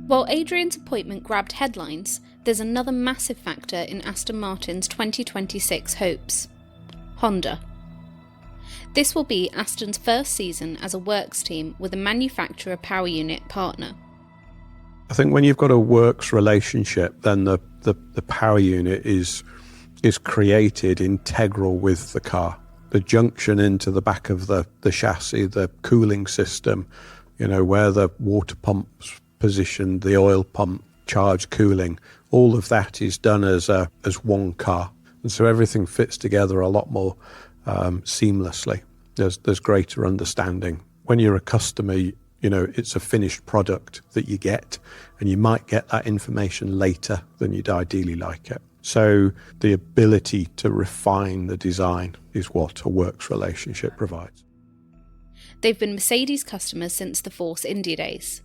While Adrian's appointment grabbed headlines, there's another massive factor in Aston Martin's 2026 hopes: Honda. This will be Aston's first season as a works team with a manufacturer power unit partner. I think when you've got a works relationship, then the power unit is created integral with the car. The junction into the back of the chassis, the cooling system, where the water pump's positioned, the oil pump, charge cooling, all of that is done as one car. And so everything fits together a lot more seamlessly. There's greater understanding. When you're a customer, it's a finished product that you get, and you might get that information later than you'd ideally like it. So the ability to refine the design is what a works relationship provides. They've been Mercedes customers since the Force India days.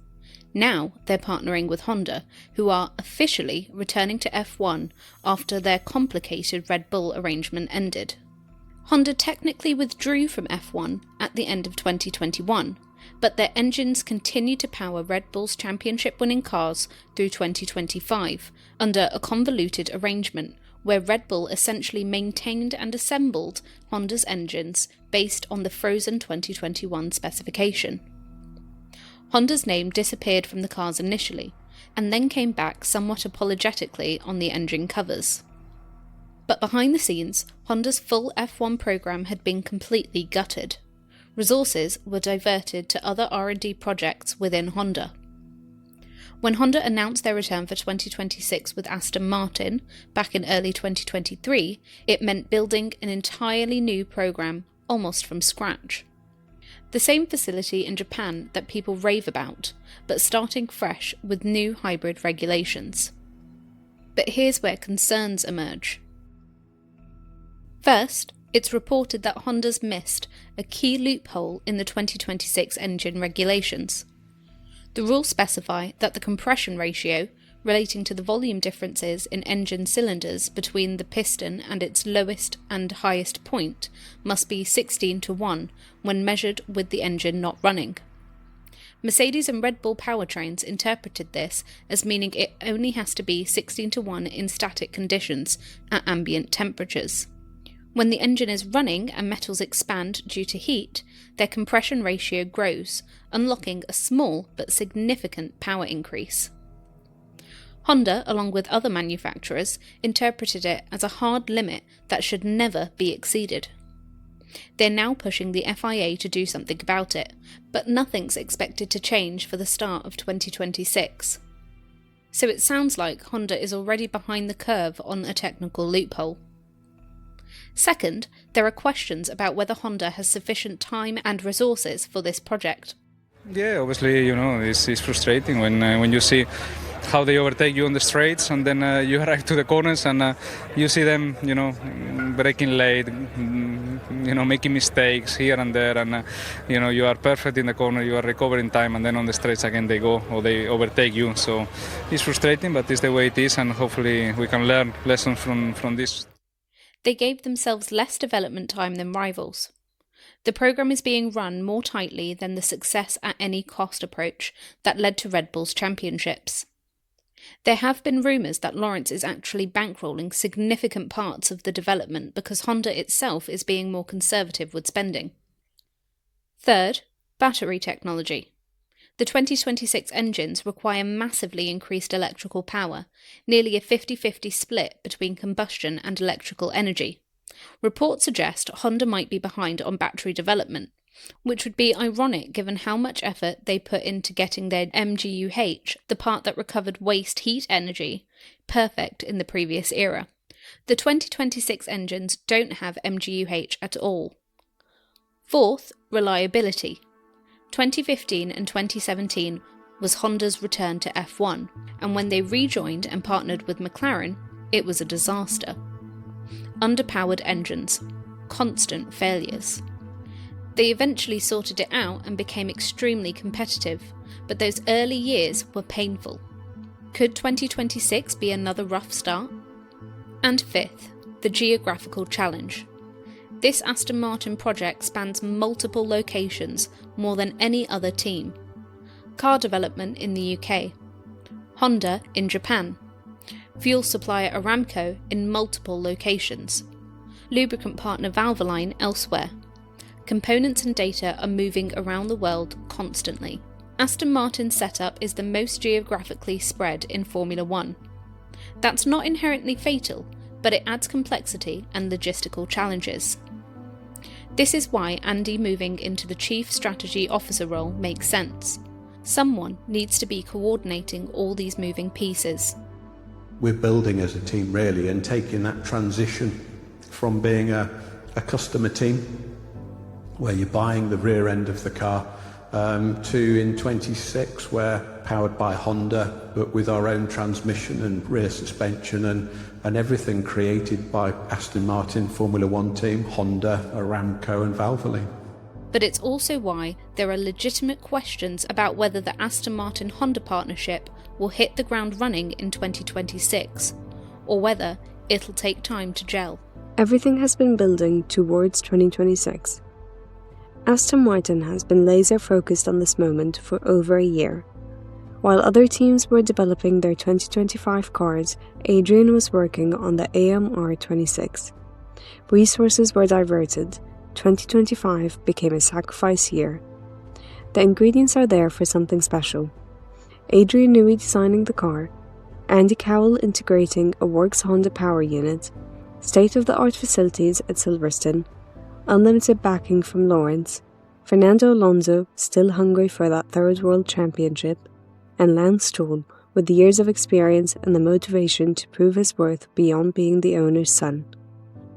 Now they're partnering with Honda, who are officially returning to F1 after their complicated Red Bull arrangement ended. Honda technically withdrew from F1 at the end of 2021, but their engines continued to power Red Bull's championship-winning cars through 2025 under a convoluted arrangement where Red Bull essentially maintained and assembled Honda's engines based on the frozen 2021 specification. Honda's name disappeared from the cars initially, and then came back somewhat apologetically on the engine covers. But behind the scenes, Honda's full F1 program had been completely gutted. Resources were diverted to other R&D projects within Honda. When Honda announced their return for 2026 with Aston Martin back in early 2023, it meant building an entirely new program almost from scratch. The same facility in Japan that people rave about, but starting fresh with new hybrid regulations. But here's where concerns emerge. First, it's reported that Honda's missed a key loophole in the 2026 engine regulations. The rules specify that the compression ratio, relating to the volume differences in engine cylinders between the piston and its lowest and highest point, must be 16:1 when measured with the engine not running. Mercedes and Red Bull powertrains interpreted this as meaning it only has to be 16:1 in static conditions at ambient temperatures. When the engine is running and metals expand due to heat, their compression ratio grows, unlocking a small but significant power increase. Honda, along with other manufacturers, interpreted it as a hard limit that should never be exceeded. They're now pushing the FIA to do something about it, but nothing's expected to change for the start of 2026. So it sounds like Honda is already behind the curve on a technical loophole. Second, there are questions about whether Honda has sufficient time and resources for this project. Yeah, obviously, it's frustrating when you see how they overtake you on the straights, and then you arrive to the corners and you see them, braking late, making mistakes here and there, and you are perfect in the corner, you are recovering time, and then on the straights again they go or they overtake you. So it's frustrating, but it's the way it is, and hopefully we can learn lessons from this. They gave themselves less development time than rivals. The program is being run more tightly than the success at any cost approach that led to Red Bull's championships. There have been rumours that Lawrence is actually bankrolling significant parts of the development because Honda itself is being more conservative with spending. Third, battery technology. The 2026 engines require massively increased electrical power, nearly a 50-50 split between combustion and electrical energy. Reports suggest Honda might be behind on battery development, which would be ironic given how much effort they put into getting their MGU-H, the part that recovered waste heat energy, perfect in the previous era. The 2026 engines don't have MGU-H at all. Fourth, reliability. 2015 and 2017 was Honda's return to F1, and when they rejoined and partnered with McLaren, it was a disaster. Underpowered engines, constant failures. They eventually sorted it out and became extremely competitive, but those early years were painful. Could 2026 be another rough start? And fifth, the geographical challenge. This Aston Martin project spans multiple locations, more than any other team. Car development in the UK, Honda in Japan, fuel supplier Aramco in multiple locations, lubricant partner Valvoline elsewhere. Components and data are moving around the world constantly. Aston Martin's setup is the most geographically spread in Formula 1. That's not inherently fatal, but it adds complexity and logistical challenges. This is why Andy moving into the Chief Strategy Officer role makes sense. Someone needs to be coordinating all these moving pieces. We're building as a team really, and taking that transition from being a customer team, where you're buying the rear end of the car, to in 26 where powered by Honda, but with our own transmission and rear suspension and everything created by Aston Martin Formula 1 team, Honda, Aramco and Valvoline. But it's also why there are legitimate questions about whether the Aston Martin-Honda partnership will hit the ground running in 2026, or whether it'll take time to gel. Everything has been building towards 2026. Aston Martin has been laser focused on this moment for over a year. While other teams were developing their 2025 cars, Adrian was working on the AMR26. Resources were diverted. 2025 became a sacrifice year. The ingredients are there for something special. Adrian Newey designing the car, Andy Cowell integrating a Works Honda power unit, state-of-the-art facilities at Silverstone, unlimited backing from Lawrence, Fernando Alonso still hungry for that third World Championship, and Lance Stroll with the years of experience and the motivation to prove his worth beyond being the owner's son.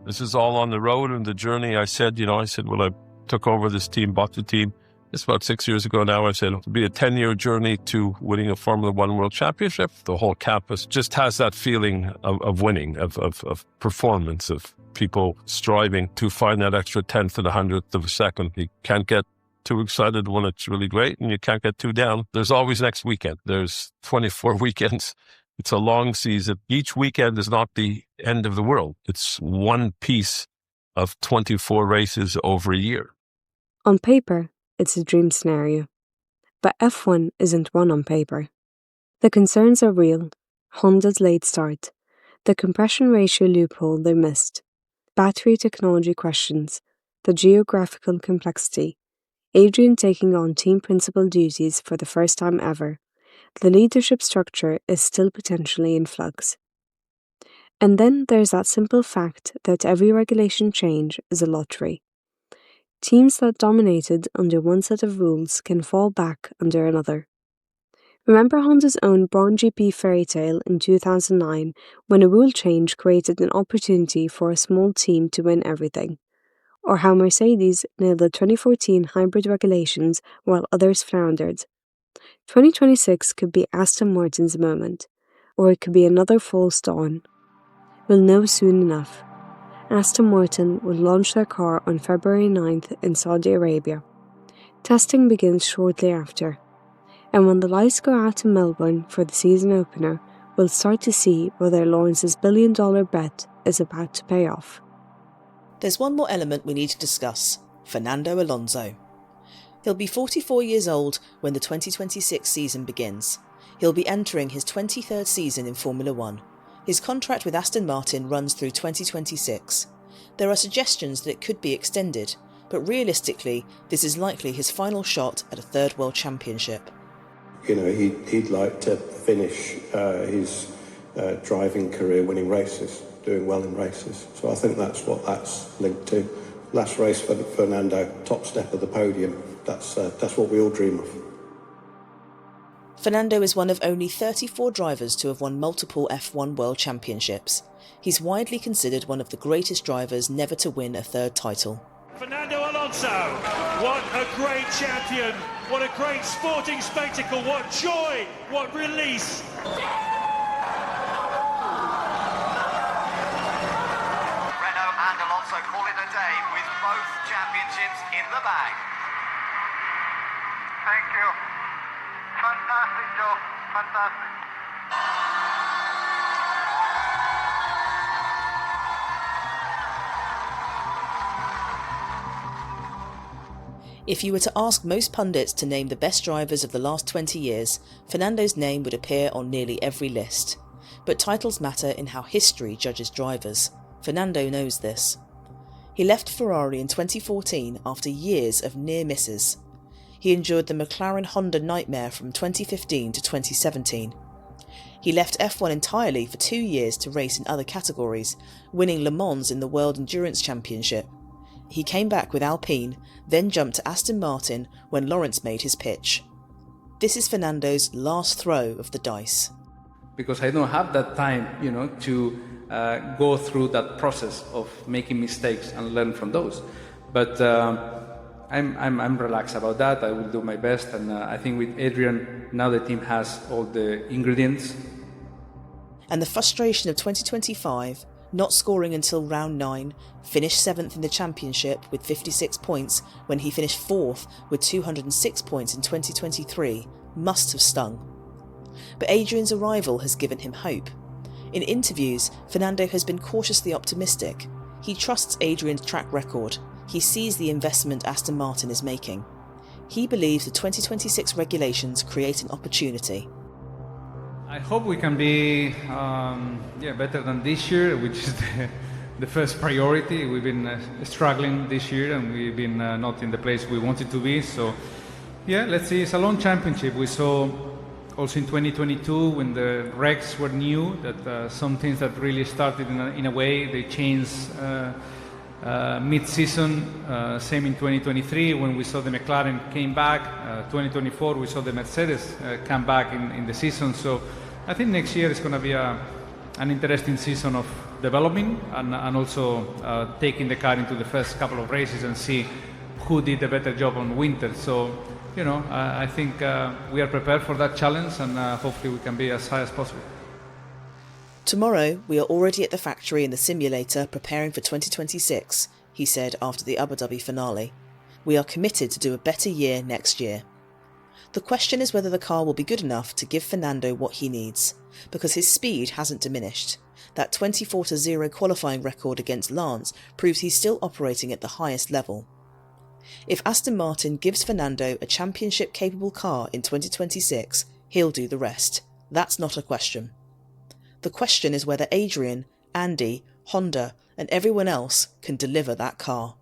This is all on the road and the journey. I said when I took over this team, bought the team, it's about 6 years ago now, I said it'll be a 10-year journey to winning a Formula One World Championship. The whole campus just has that feeling of winning, of performance, of people striving to find that extra tenth and a hundredth of a second. You can't get too excited when it's really great, and you can't get too down. There's always next weekend. There's 24 weekends. It's a long season. Each weekend is not the end of the world. It's one piece of 24 races over a year. On paper, it's a dream scenario. But F1 isn't one on paper. The concerns are real. Honda's late start, the compression ratio loophole they missed, battery technology questions, the geographical complexity, Adrian taking on team principal duties for the first time ever. The leadership structure is still potentially in flux. And then there's that simple fact that every regulation change is a lottery. Teams that dominated under one set of rules can fall back under another. Remember Honda's own Braun GP fairy tale in 2009 when a rule change created an opportunity for a small team to win everything? Or how Mercedes nailed the 2014 hybrid regulations while others floundered? 2026 could be Aston Martin's moment, or it could be another false dawn. We'll know soon enough. Aston Martin will launch their car on February 9th in Saudi Arabia. Testing begins shortly after. And when the lights go out in Melbourne for the season opener, we'll start to see whether Lawrence's billion-dollar bet is about to pay off. There's one more element we need to discuss: Fernando Alonso. He'll be 44 years old when the 2026 season begins. He'll be entering his 23rd season in Formula One. His contract with Aston Martin runs through 2026. There are suggestions that it could be extended, but realistically, this is likely his final shot at a third World Championship. He'd like to finish his driving career winning races, doing well in races. So I think that's what that's linked to. Last race for Fernando, top step of the podium. That's what we all dream of. Fernando is one of only 34 drivers to have won multiple F1 World Championships. He's widely considered one of the greatest drivers never to win a third title. Fernando Alonso, what a great champion, what a great sporting spectacle, what joy, what release. Renault and Alonso call it a day with both championships in the bag. Thank you. Fantastic job, fantastic. If you were to ask most pundits to name the best drivers of the last 20 years, Fernando's name would appear on nearly every list. But titles matter in how history judges drivers. Fernando knows this. He left Ferrari in 2014 after years of near misses. He endured the McLaren Honda nightmare from 2015 to 2017. He left F1 entirely for 2 years to race in other categories, winning Le Mans in the World Endurance Championship. He came back with Alpine, then jumped to Aston Martin when Lawrence made his pitch. This is Fernando's last throw of the dice. Because I don't have that time, to go through that process of making mistakes and learn from those. But I'm relaxed about that. I will do my best, and I think with Adrian, now the team has all the ingredients. And the frustration of 2025, not scoring until round 9, finished 7th in the championship with 56 points when he finished 4th with 206 points in 2023, must have stung. But Adrian's arrival has given him hope. In interviews, Fernando has been cautiously optimistic. He trusts Adrian's track record. He sees the investment Aston Martin is making. He believes the 2026 regulations create an opportunity. I hope we can be better than this year, which is the first priority. We've been struggling this year and we've been not in the place we wanted to be. So, let's see. It's a long championship. We saw also in 2022 when the regs were new that some things that really started in a way, they changed mid-season. Same in 2023 when we saw the McLaren came back. 2024 we saw the Mercedes come back in the season. So I think next year is going to be an interesting season of developing and also taking the car into the first couple of races and see who did a better job on winter. So, I think we are prepared for that challenge and hopefully we can be as high as possible. Tomorrow, we are already at the factory in the simulator preparing for 2026, he said after the Abu Dhabi finale. We are committed to do a better year next year. The question is whether the car will be good enough to give Fernando what he needs, because his speed hasn't diminished. That 24-0 qualifying record against Lance proves he's still operating at the highest level. If Aston Martin gives Fernando a championship-capable car in 2026, he'll do the rest. That's not a question. The question is whether Adrian, Andy, Honda and everyone else can deliver that car.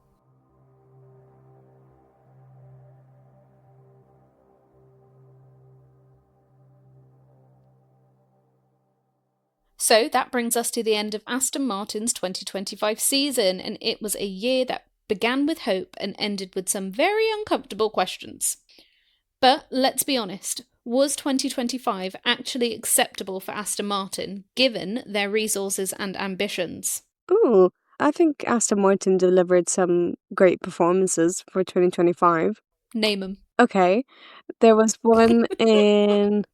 So that brings us to the end of Aston Martin's 2025 season, and it was a year that began with hope and ended with some very uncomfortable questions. But let's be honest, was 2025 actually acceptable for Aston Martin, given their resources and ambitions? Ooh, I think Aston Martin delivered some great performances for 2025. Name them. Okay, there was one in,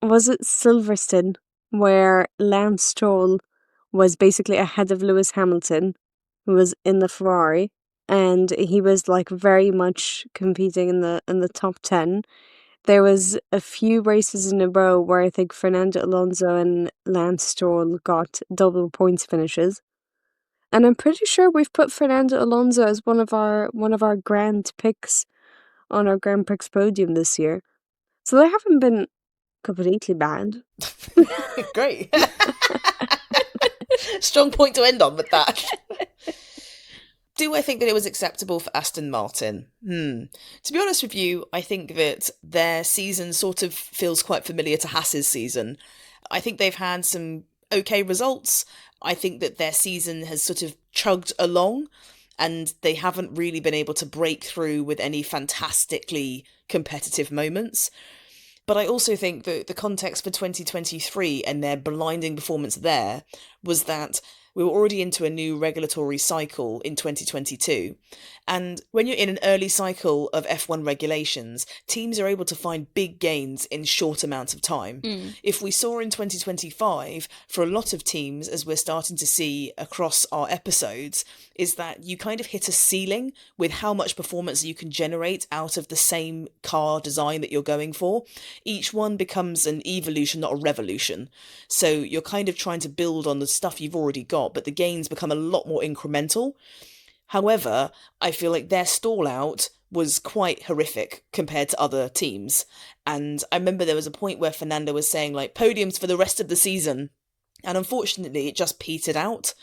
was it Silverstone, where Lance Stroll was basically ahead of Lewis Hamilton, who was in the Ferrari, and he was like very much competing in the top 10. There was a few races in a row where I think Fernando Alonso and Lance Stroll got double points finishes. And I'm pretty sure we've put Fernando Alonso as one of our grand picks on our Grand Prix podium this year. So they haven't been completely bad. Great. Strong point to end on with that. Do I think that it was acceptable for Aston Martin? To be honest with you, I think that their season sort of feels quite familiar to Haas's season. I think they've had some okay results. I think that their season has sort of chugged along and they haven't really been able to break through with any fantastically competitive moments. But I also think that the context for 2023 and their blinding performance there was that we were already into a new regulatory cycle in 2022. And when you're in an early cycle of F1 regulations, teams are able to find big gains in short amounts of time. If we saw in 2025, for a lot of teams, as we're starting to see across our episodes, is that you kind of hit a ceiling with how much performance you can generate out of the same car design that you're going for. Each one becomes an evolution, not a revolution. So you're kind of trying to build on the stuff you've already got, but the gains become a lot more incremental. However, I feel like their stall out was quite horrific compared to other teams. And I remember there was a point where Fernando was saying like podiums for the rest of the season. And unfortunately, it just petered out.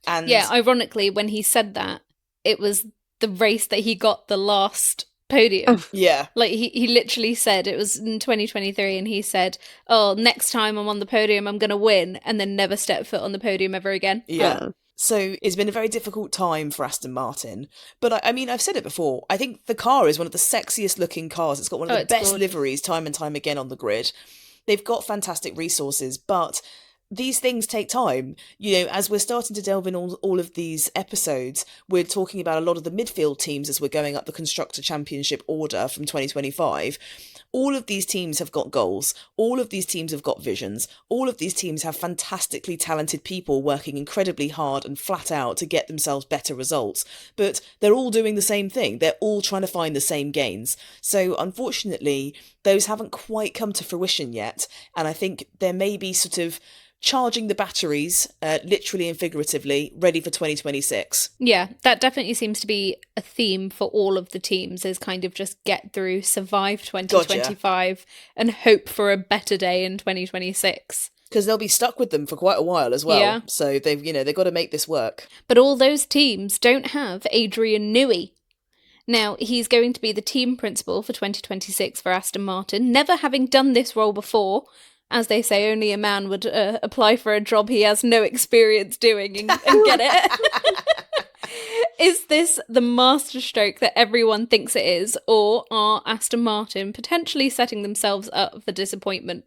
And yeah, ironically, when he said that, it was the race that he got the last podium. Yeah. Like he literally said, it was in 2023 and he said, oh, next time I'm on the podium, I'm going to win, and then never step foot on the podium ever again. Yeah. So it's been a very difficult time for Aston Martin. But I mean, I've said it before, I think the car is one of the sexiest looking cars. It's got one of the best liveries time and time again on the grid. They've got fantastic resources, but these things take time. You know, as we're starting to delve in all of these episodes, we're talking about a lot of the midfield teams as we're going up the Constructor Championship order from 2025. All of these teams have got goals. All of these teams have got visions. All of these teams have fantastically talented people working incredibly hard and flat out to get themselves better results. But they're all doing the same thing. They're all trying to find the same gains. So unfortunately, those haven't quite come to fruition yet. And I think there may be sort of charging the batteries, literally and figuratively, ready for 2026. Yeah, that definitely seems to be a theme for all of the teams, is kind of just get through, survive 2025 and hope for a better day in 2026. Because they'll be stuck with them for quite a while as well. Yeah. So they've got to make this work. But all those teams don't have Adrian Newey. Now, he's going to be the team principal for 2026 for Aston Martin, never having done this role before. As they say, only a man would apply for a job he has no experience doing and get it. Is this the masterstroke that everyone thinks it is, or are Aston Martin potentially setting themselves up for disappointment?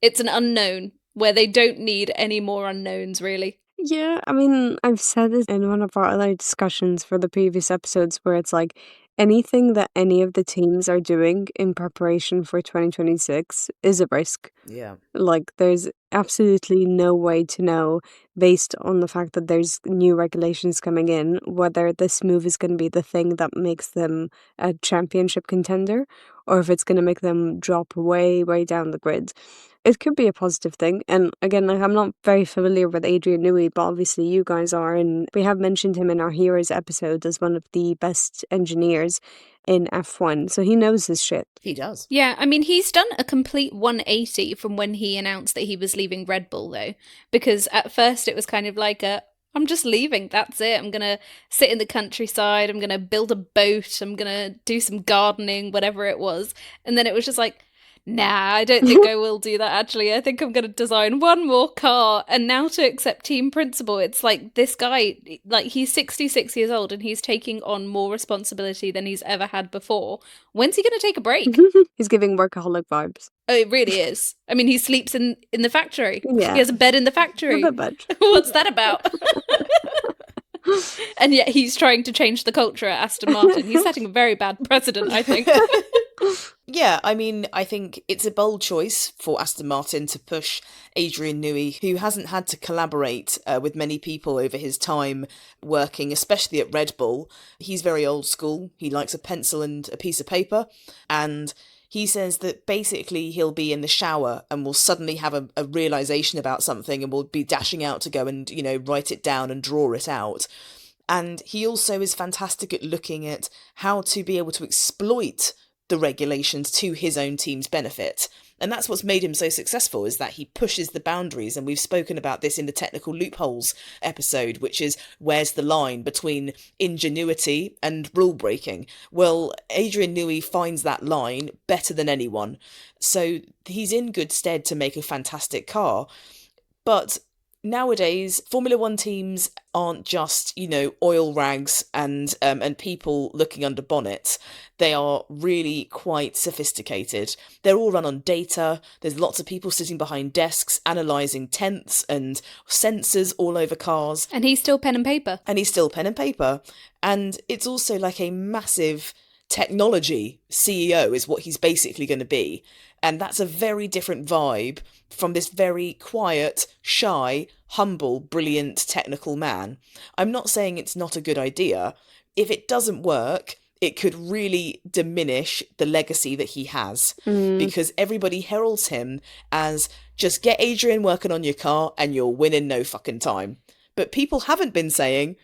It's an unknown, where they don't need any more unknowns, really. Yeah, I mean, I've said this in one of our other discussions for the previous episodes, where it's like anything that any of the teams are doing in preparation for 2026 is a risk. Yeah. Like, there's absolutely no way to know, based on the fact that there's new regulations coming in, whether this move is going to be the thing that makes them a championship contender, or if it's going to make them drop way, way down the grid. It could be a positive thing. And again, like, I'm not very familiar with Adrian Newey, but obviously you guys are. And we have mentioned him in our Heroes episode as one of the best engineers in F1. So he knows his shit. He does. Yeah, I mean, he's done a complete 180 from when he announced that he was leaving Red Bull, though. Because at first it was kind of like I'm just leaving, that's it. I'm going to sit in the countryside, I'm going to build a boat, I'm going to do some gardening, whatever it was. And then it was just like, nah, I don't think I will do that, actually. I think I'm going to design one more car. And now to accept team principal, it's like this guy, like, he's 66 years old and he's taking on more responsibility than he's ever had before. When's he going to take a break? He's giving workaholic vibes. Oh, it really is. I mean, he sleeps in the factory. Yeah. He has a bed in the factory. A bit. What's that about? And yet he's trying to change the culture at Aston Martin. He's setting a very bad precedent, I think. Yeah, I mean, I think it's a bold choice for Aston Martin to push Adrian Newey, who hasn't had to collaborate with many people over his time working, especially at Red Bull. He's very old school. He likes a pencil and a piece of paper. And he says that basically he'll be in the shower and will suddenly have a realization about something and will be dashing out to go and, write it down and draw it out. And he also is fantastic at looking at how to be able to exploit the regulations to his own team's benefit. And that's what's made him so successful, is that he pushes the boundaries. And we've spoken about this in the technical loopholes episode, which is where's the line between ingenuity and rule breaking? Well, Adrian Newey finds that line better than anyone. So he's in good stead to make a fantastic car. But nowadays, Formula One teams aren't just, oil rags and people looking under bonnets. They are really quite sophisticated. They're all run on data. There's lots of people sitting behind desks analysing tenths and sensors all over cars. And he's still pen and paper. And it's also like a massive technology CEO is what he's basically going to be. And that's a very different vibe from this very quiet, shy, humble, brilliant technical man. I'm not saying it's not a good idea. If it doesn't work, it could really diminish the legacy that he has, because everybody heralds him as just get Adrian working on your car and you'll win in no fucking time. But people haven't been saying,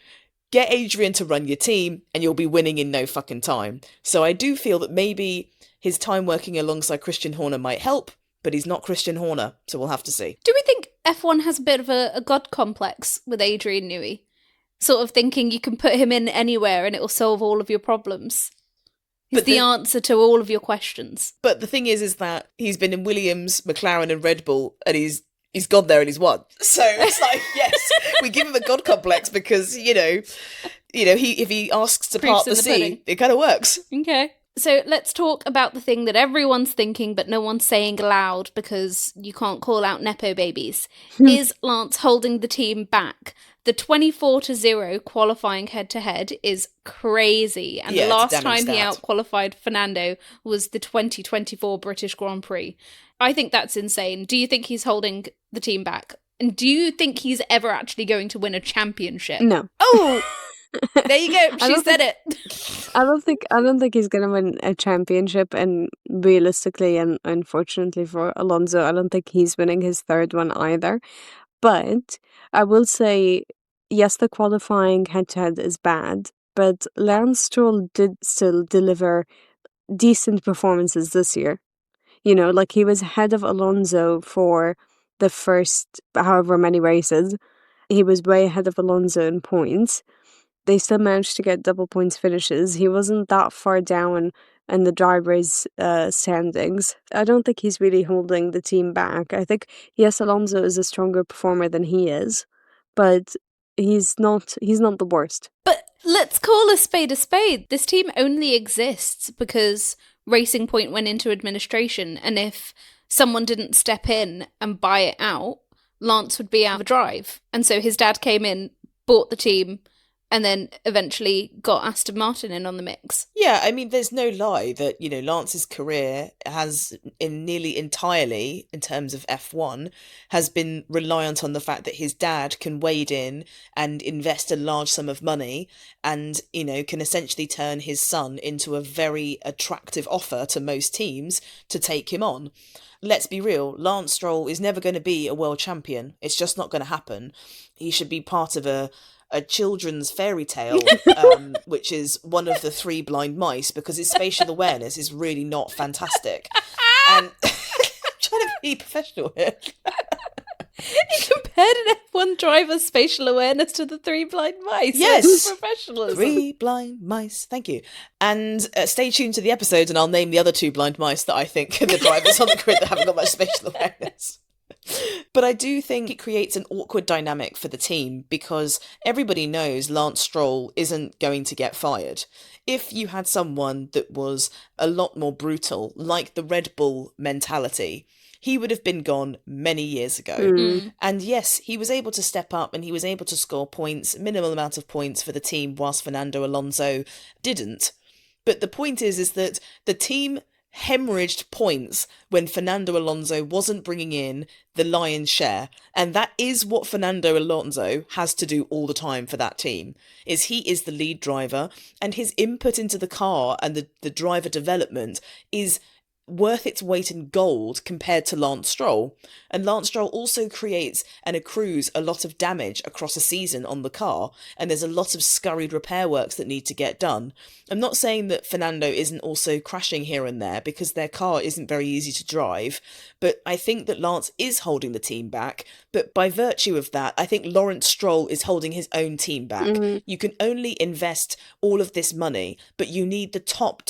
get Adrian to run your team and you'll be winning in no fucking time. So I do feel that maybe his time working alongside Christian Horner might help, but he's not Christian Horner, so we'll have to see. Do we think F1 has a bit of a god complex with Adrian Newey? Sort of thinking you can put him in anywhere and it will solve all of your problems. He's the answer to all of your questions. But the thing is that he's been in Williams, McLaren and Red Bull, and he's gone there and he's won. So it's like, yes, we give him a god complex because, if he asks to part the sea, it kind of works. Okay. So let's talk about the thing that everyone's thinking but no one's saying aloud because you can't call out Nepo babies. Is Lance holding the team back? The 24-0 qualifying head-to-head is crazy. And the last time he out-qualified Fernando was the 2024 British Grand Prix. I think that's insane. Do you think he's holding the team back? And do you think he's ever actually going to win a championship? No. Oh! There you go. She said it. I don't think he's gonna win a championship, and realistically and unfortunately for Alonso, I don't think he's winning his third one either. But I will say, yes, the qualifying head-to-head is bad, but Lance Stroll did still deliver decent performances this year. You know, like he was ahead of Alonso for the first however many races. He was way ahead of Alonso in points. They still managed to get double points finishes. He wasn't that far down in the drivers' standings. I don't think he's really holding the team back. I think, yes, Alonso is a stronger performer than he is, but he's not the worst. But let's call a spade a spade. This team only exists because Racing Point went into administration, and if someone didn't step in and buy it out, Lance would be out of drive. And so his dad came in, bought the team, and then eventually got Aston Martin in on the mix. Yeah, I mean, there's no lie that, you know, Lance's career has nearly entirely, in terms of F1, has been reliant on the fact that his dad can wade in and invest a large sum of money and, you know, can essentially turn his son into a very attractive offer to most teams to take him on. Let's be real, Lance Stroll is never going to be a world champion. It's just not going to happen. He should be part of a children's fairy tale, which is one of the three blind mice, because his spatial awareness is really not fantastic. And I'm trying to be professional here. He compared an F1 driver's spatial awareness to the three blind mice. Yes, professionalism. Three blind mice. Thank you. And stay tuned to the episode, and I'll name the other two blind mice that I think are the drivers on the grid that haven't got much spatial awareness. But I do think it creates an awkward dynamic for the team because everybody knows Lance Stroll isn't going to get fired. If you had someone that was a lot more brutal, like the Red Bull mentality, he would have been gone many years ago. And yes, he was able to step up and he was able to score points, minimal amount of points for the team, whilst Fernando Alonso didn't. But the point is that the team hemorrhaged points when Fernando Alonso wasn't bringing in the lion's share, and that is what Fernando Alonso has to do all the time for that team. Is he is the lead driver, and his input into the car and the driver development is worth its weight in gold compared to Lance Stroll. And Lance Stroll also creates and accrues a lot of damage across a season on the car, and there's a lot of scurried repair works that need to get done. I'm not saying that Fernando isn't also crashing here and there, because their car isn't very easy to drive, but I think that Lance is holding the team back. But by virtue of that, I think Lawrence Stroll is holding his own team back. You can only invest all of this money, but you need the top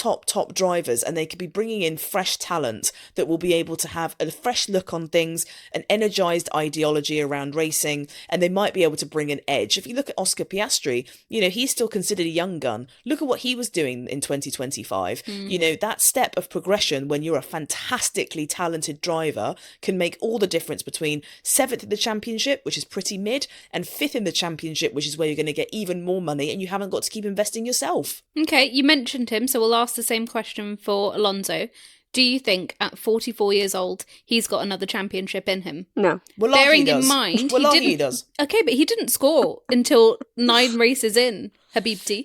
drivers, and they could be bringing in fresh talent that will be able to have a fresh look on things, an energized ideology around racing, and they might be able to bring an edge. If you look at Oscar Piastri, you know, he's still considered a young gun. Look at what he was doing in 2025. You know, that step of progression when you're a fantastically talented driver can make all the difference between 7th in the championship, which is pretty mid, and 5th in the championship, which is where you're going to get even more money and you haven't got to keep investing yourself. Okay, you mentioned him, so we'll ask the same question for Alonso. Do you think at 44 years old he's got another championship in him? No. Well, bearing in mind, he does. Okay, but he didn't score until 9 races in, Habibti.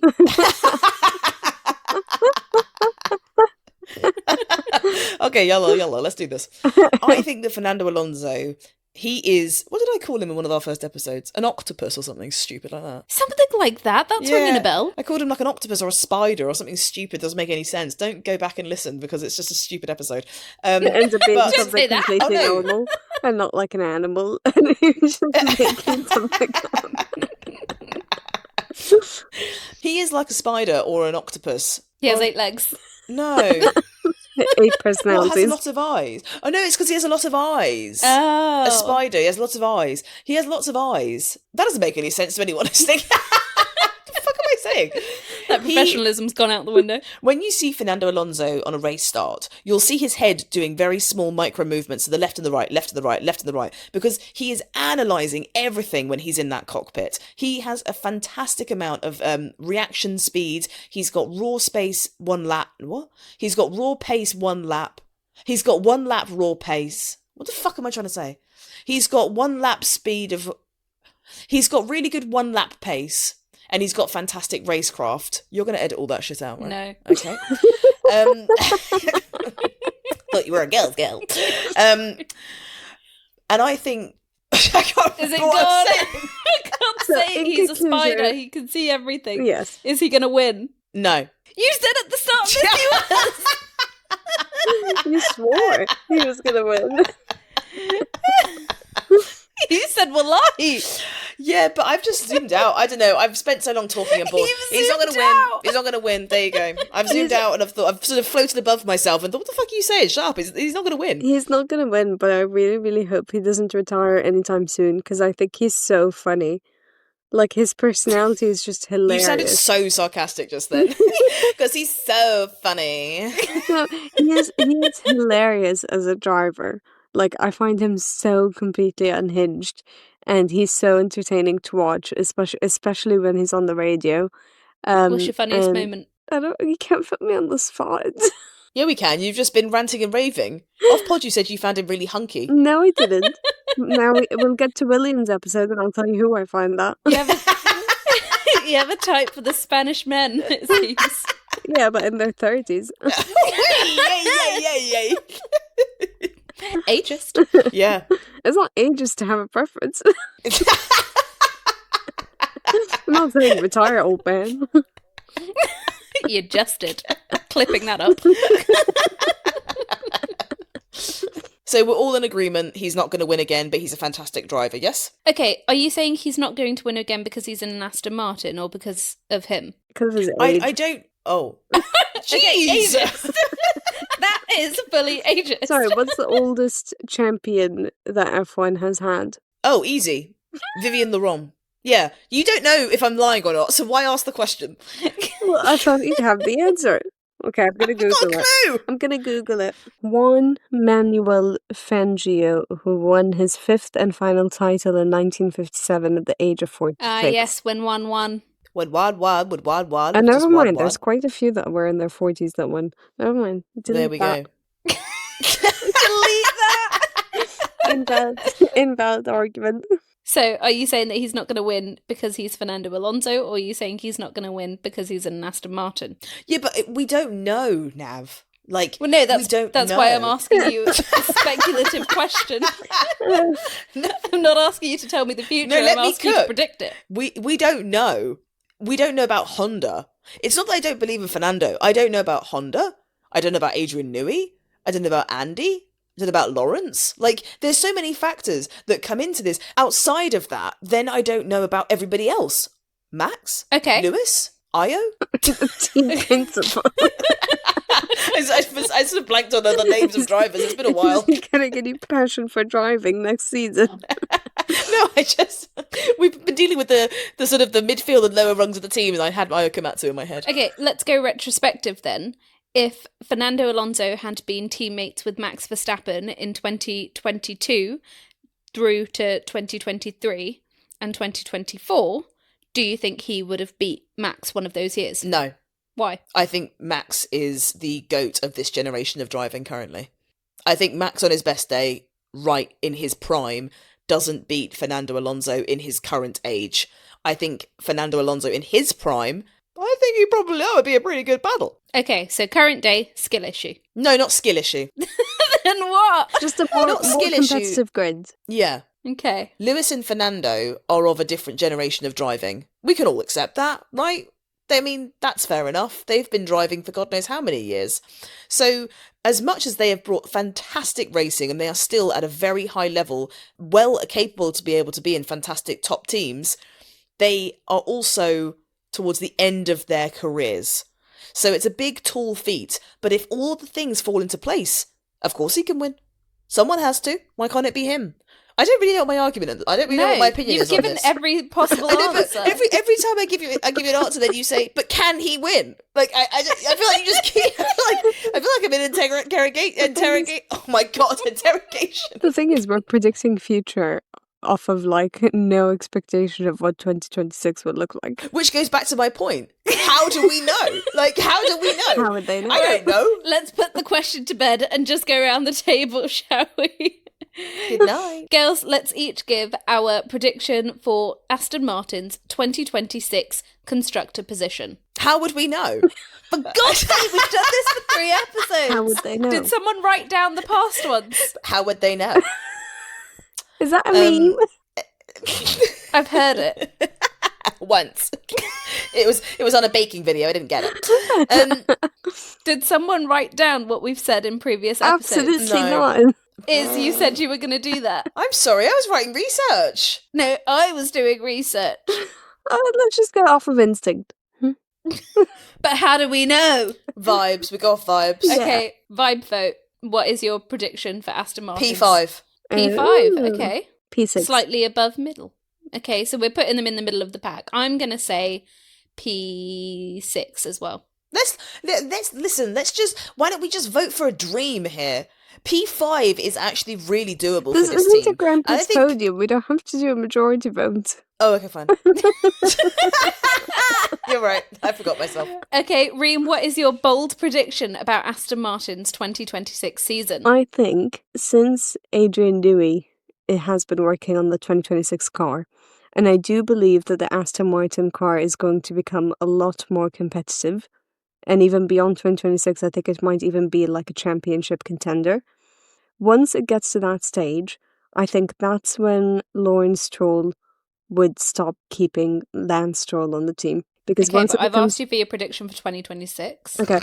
Okay, yalla, let's do this. I think that Fernando Alonso, he is, what did I call him in one of our first episodes? An octopus or something stupid like that. Something like that? That's ringing a bell. I called him like an octopus or a spider or something stupid. Doesn't make any sense. Don't go back and listen because it's just a stupid episode. It ends up being something completely normal and not like an animal. And he's just making something up. He is like a spider or an octopus. He has 8 legs. No. 8 personalities. Well, has a lot of eyes. Oh no, it's because he has a lot of eyes. Oh. A spider, he has lots of eyes. He has lots of eyes. That doesn't make any sense to anyone listening. What the fuck am I saying? That professionalism's gone out the window. When you see Fernando Alonso on a race start, you'll see his head doing very small micro movements to the left and the right, left to the right, left to the right, because he is analysing everything when he's in that cockpit. He has a fantastic amount of reaction speed. He's got raw space 1 lap. What? He's got raw pace 1 lap. He's got 1 lap raw pace. What the fuck am I trying to say? He's got 1 lap speed of... He's got really good 1 lap pace. and he's got fantastic racecraft. You're going to edit all that shit out, right? No. Okay. Thought you were a girl's girl. And I think... I can't Is it remember what I'm saying. I can't So, say in he's a conclusion- spider. He can see everything. Yes. Is he going to win? No. You said at the start that he was. You swore he was going to win. You said wallahi. Yeah, but I've just zoomed out. I don't know. I've spent so long talking and bored. He's not going to win. He's not going to win. There you go. I've zoomed out and I've sort of floated above myself and thought, what the fuck are you saying? Sharp. He's not going to win. He's not going to win, but I really, really hope he doesn't retire anytime soon because I think he's so funny. Like, his personality is just hilarious. You sounded so sarcastic just then. Because he's so funny. No, he is hilarious as a driver. Like, I find him so completely unhinged, and he's so entertaining to watch, especially when he's on the radio. What's your funniest and moment? You can't put me on the spot. Yeah, we can. You've just been ranting and raving. Off pod, you said you found him really hunky. No, I didn't. Now we'll get to William's episode, and I'll tell you who I find that. You have a type for the Spanish men, it seems. Yeah, but in their 30s. Yay. Ageist. Yeah. It's not ageist to have a preference. I'm not saying retire, old man. You just did. Clipping that up. So we're all in agreement he's not going to win again, but he's a fantastic driver, yes? Okay, are you saying he's not going to win again because he's in an Aston Martin or because of him? Because of his age. I don't... Oh. Okay, Jeez! ageist. That is fully ageist. Sorry, what's the oldest champion that F1 has had? Oh, easy. Vivian Laurent. Yeah, you don't know if I'm lying or not, so why ask the question? Well, I thought you'd have the answer. Okay, I'm gonna Google it. I'm gonna Google it. Juan Manuel Fangio, who won his fifth and final title in 1957 at the age of 46. Yes, when 1-1. When wad. And never mind, there's quite a few that were in their 40s that won. Never mind. There we go. Delete that! Invalid argument. So, are you saying that he's not going to win because he's Fernando Alonso, or are you saying he's not going to win because he's an Aston Martin? Yeah, but we don't know, Nav. Like, well, no, we don't that's know. why I'm asking you a speculative question. I'm not asking you to tell me the future. No, let I'm me asking you to predict it. We don't know. We don't know about Honda. It's not that I don't believe in Fernando. I don't know about Honda. I don't know about Adrian Newey. I don't know about Andy. I don't know about Lawrence. Like, there's so many factors that come into this. Outside of that, then I don't know about everybody else. Max? Okay. Lewis? Io? Team principal. I sort of blanked on the names of drivers. It's been a while. You're gonna get any passion for driving next season. No, we've been dealing with the sort of the midfield and lower rungs of the team, and I had Io Komatsu in my head. Okay, let's go retrospective then. If Fernando Alonso had been teammates with Max Verstappen in 2022 through to 2023 and 2024, do you think he would have beat Max one of those years? No. Why? I think Max is the GOAT of this generation of driving currently. I think Max on his best day, right in his prime, doesn't beat Fernando Alonso in his current age. I think Fernando Alonso in his prime, I think that would be a pretty good battle. Okay, so current day, skill issue. No, not skill issue. Then what? Just a more skill competitive issue. grid. Yeah. Okay. Lewis and Fernando are of a different generation of driving. We can all accept that, right? I mean, that's fair enough. They've been driving for God knows how many years. So, as much as they have brought fantastic racing and they are still at a very high level, well capable to be able to be in fantastic top teams, they are also towards the end of their careers. So it's a big, tall feat. But if all the things fall into place, of course he can win. Someone has to. Why can't it be him? I don't really know what my argument is. I don't really know what my opinion is on this. You've given every possible answer. Every time I give you an answer, then you say, "But can he win?" Like I feel like you just keep. I feel like I'm in interrogate. Oh my god, interrogation. The thing is, we're predicting future off of like no expectation of what 2026 would look like. Which goes back to my point. How do we know? Like, how do we know? How would they know? I don't know. Let's put the question to bed and just go around the table, shall we? Good night. Girls, let's each give our prediction for Aston Martin's 2026 constructor position. How would we know? For God's sake, we've done this for 3 episodes. How would they know? Did someone write down the past ones? How would they know? Is that a meme? I've heard it. Once. It was on a baking video. I didn't get it. Did someone write down what we've said in previous episodes? Absolutely not. You said you were going to do that. I'm sorry, I was writing research. No, I was doing research. Let's just go off of instinct. But how do we know? Vibes. We go off vibes. Okay, vibe vote. What is your prediction for Aston Martin? P5. P5, okay. P6. Slightly above middle. Okay, so we're putting them in the middle of the pack. I'm going to say P6 as well. Let's listen, why don't we just vote for a dream here? P5 is actually really doable for this isn't team. a Grand Prix podium. We don't have to do a majority vote. Oh, okay, fine. You're right. I forgot myself. Okay, Reem, what is your bold prediction about Aston Martin's 2026 season? I think since Adrian Newey has been working on the 2026 car, and I do believe that the Aston Martin car is going to become a lot more competitive. And even beyond 2026, I think it might even be like a championship contender. Once it gets to that stage, I think that's when Lawrence Stroll would stop keeping Lance Stroll on the team. Because okay, once but it becomes... I've asked you for your prediction for 2026. Okay.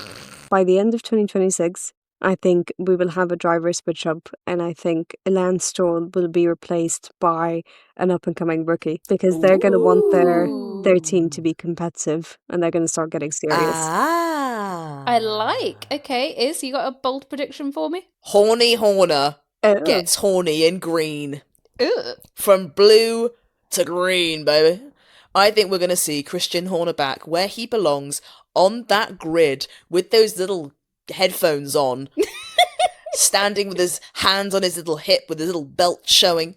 By the end of 2026, I think we will have a driver switch up, and I think Lance Stroll will be replaced by an up-and-coming rookie, because they're going to want their team to be competitive, and they're going to start getting serious. I like. Okay, you got a bold prediction for me? Horny Horner gets horny in green. From blue to green, baby. I think we're going to see Christian Horner back where he belongs, on that grid with those little headphones on, standing with his hands on his little hip with his little belt showing.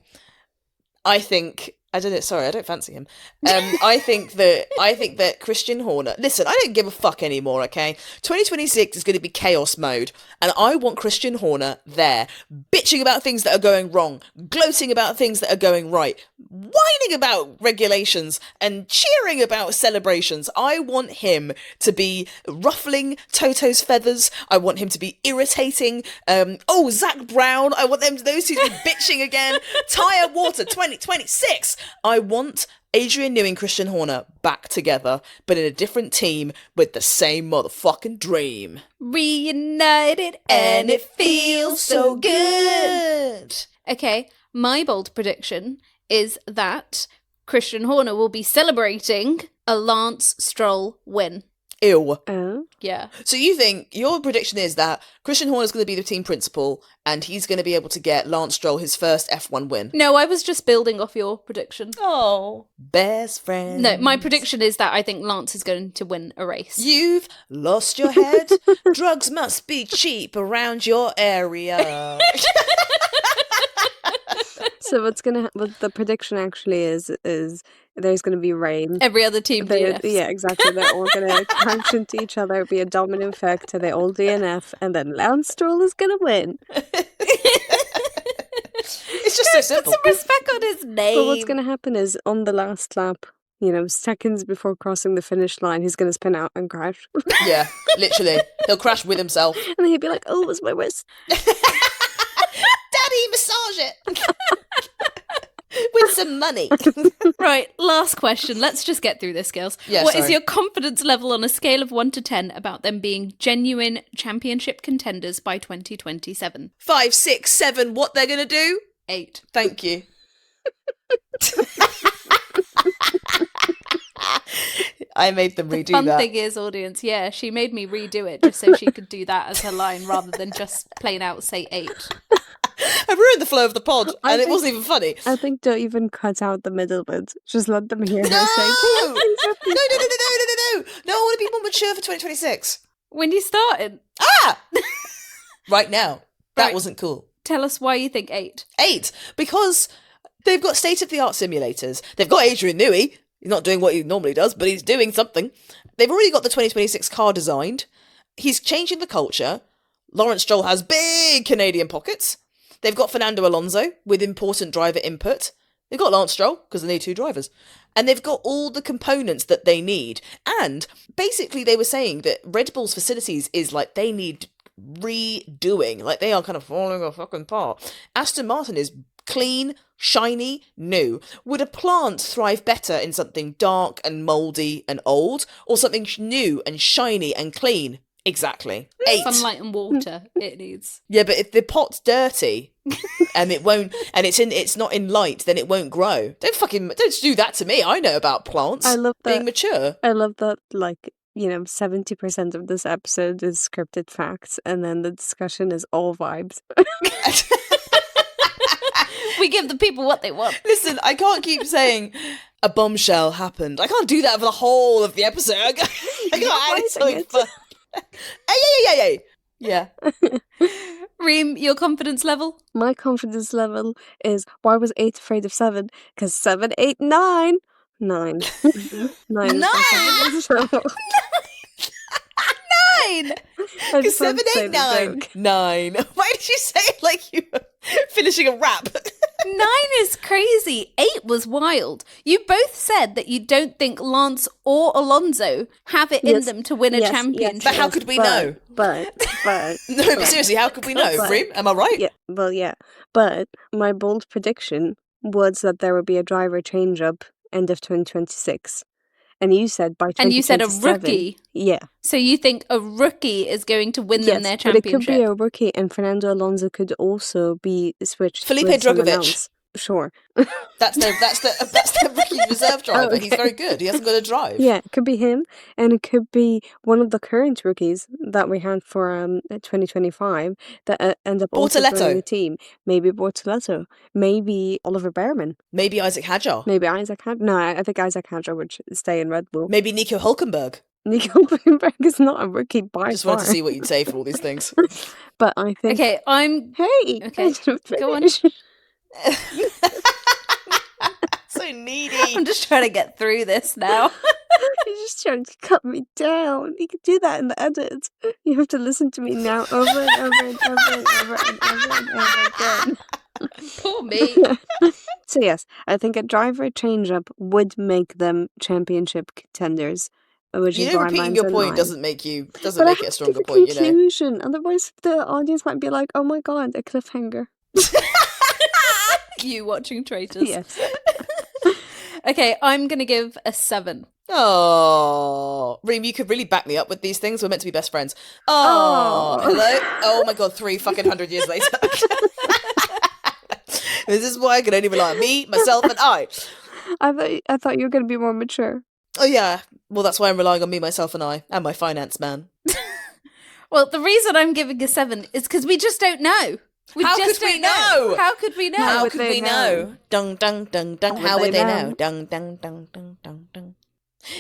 I don't fancy him. I think that Christian Horner, listen, I don't give a fuck anymore, okay? 2026 is going to be chaos mode, and I want Christian Horner there, bitching about things that are going wrong, gloating about things that are going right, whining about regulations, and cheering about celebrations. I want him to be ruffling Toto's feathers. I want him to be irritating. Zach Brown, I want those two to be bitching again. Tyre Water 2026. I want Adrian Newey and Christian Horner back together, but in a different team with the same motherfucking dream. Reunited and it feels so good. Okay, my bold prediction is that Christian Horner will be celebrating a Lance Stroll win. Ew. Yeah. So you think your prediction is that Christian Horner is going to be the team principal and he's going to be able to get Lance Stroll his first F1 win? No, I was just building off your prediction. Oh, best friend. No, my prediction is that I think Lance is going to win a race. You've lost your head. Drugs must be cheap around your area. So what the prediction actually is there's going to be rain. Every other team DNFs. Yeah, exactly. They're all going to crash into each other, it'll be a domino effect, and they all DNF, and then Lance Stroll is going to win. It's just so simple. Put some respect on his name. But what's going to happen is on the last lap, seconds before crossing the finish line, he's going to spin out and crash. Yeah, literally. He'll crash with himself. And he'll be like, oh, it was my wrist. Daddy, massage it. With some money. Right, last question. Let's just get through this, girls. Yeah, What is your confidence level on a scale of 1 to 10 about them being genuine championship contenders by 2027? 5, 6, 7, what they're going to do? 8. Thank you. I made them redo Fun that. thing is, audience, she made me redo it just so she could do that as her line rather than just plain out say 8. I ruined the flow of the pod, and it wasn't even funny. I think don't even cut out the middle bit. Just let them hear her say, No, I want to be more mature for 2026. When you started? Right now. That Right. wasn't cool. Tell us why you think 8. 8, because they've got state-of-the-art simulators. They've got Adrian Newey. He's not doing what he normally does, but he's doing something. They've already got the 2026 car designed. He's changing the culture. Lawrence Stroll has big Canadian pockets. They've got Fernando Alonso with important driver input. They've got Lance Stroll because they need 2 drivers. And they've got all the components that they need. And basically they were saying that Red Bull's facilities is like they need redoing. Like they are kind of falling apart. Aston Martin is clean, shiny, new. Would a plant thrive better in something dark and mouldy and old, or something new and shiny and clean? Exactly. 8. Sunlight and water it needs. Yeah, but if the pot's dirty and it's not in light, then it won't grow. Don't do that to me. I know about plants. I love that. Being mature. I love that, like, 70% of this episode is scripted facts, and then the discussion is all vibes. We give the people what they want. Listen, I can't keep saying a bombshell happened. I can't do that for the whole of the episode. I can't add something fun. Yeah. Reem, your confidence level? My confidence level is, why was 8 afraid of 7? Because 7, 8, 9. 9. 9. 9! Because 7, 8, 9. 9. Why did you say it like you were finishing a rap? 9 is crazy. 8 was wild. You both said that you don't think Lance or Alonso have it in them to win a championship. But how could we know? But no, but seriously, how could we know? Reem, am I right? Yeah, well, yeah. But my bold prediction was that there would be a driver change-up end of 2026. And you said by 2027. And you said a rookie. Yeah. So you think a rookie is going to win them their championship? But it could be a rookie, and Fernando Alonso could also be switched. Felipe with someone Drugovich. else. Sure. That's the rookie reserve driver. Okay. He's very good. He hasn't got to drive. Yeah, it could be him, and it could be one of the current rookies that we had for 2025 that end up also joining the team. Maybe Bortoletto. Maybe Oliver Behrman. Maybe Isaac Hadjar. No, I think Isaac Hadjar would stay in Red Bull. Maybe Nico Hulkenberg. Nico Hulkenberg is not a rookie by Just far. wanted to see what you'd say for all these things. But I think... Okay, Hey! Okay, go on. So needy. I'm just trying to get through this now. You're just trying to cut me down. You can do that in the edit. You have to listen to me now over and over and over and over and over and over again. Poor me. So yes, I think a driver change-up would make them championship contenders. Which is why repeating mine's your a point 9. doesn't make it a But I stronger have to give a point, you know. conclusion. Otherwise, the audience might be like, "Oh my god, a cliffhanger." You watching Traitors. Yes. Okay, I'm going to give a 7. Oh, Reem, you could really back me up with these things. We're meant to be best friends. Oh, hello. Oh my god, 3 fucking 100 years later. This is why I can only rely on me, myself, and I. I thought you were going to be more mature. Oh yeah, well that's why I'm relying on me, myself, and I, and my finance man. Well, the reason I'm giving a 7 is because we just don't know. How could we know? How could we know? How could we know? Dung, dung, dung, dung. How would they know? Dung, dung, dung, dung, dung, dung.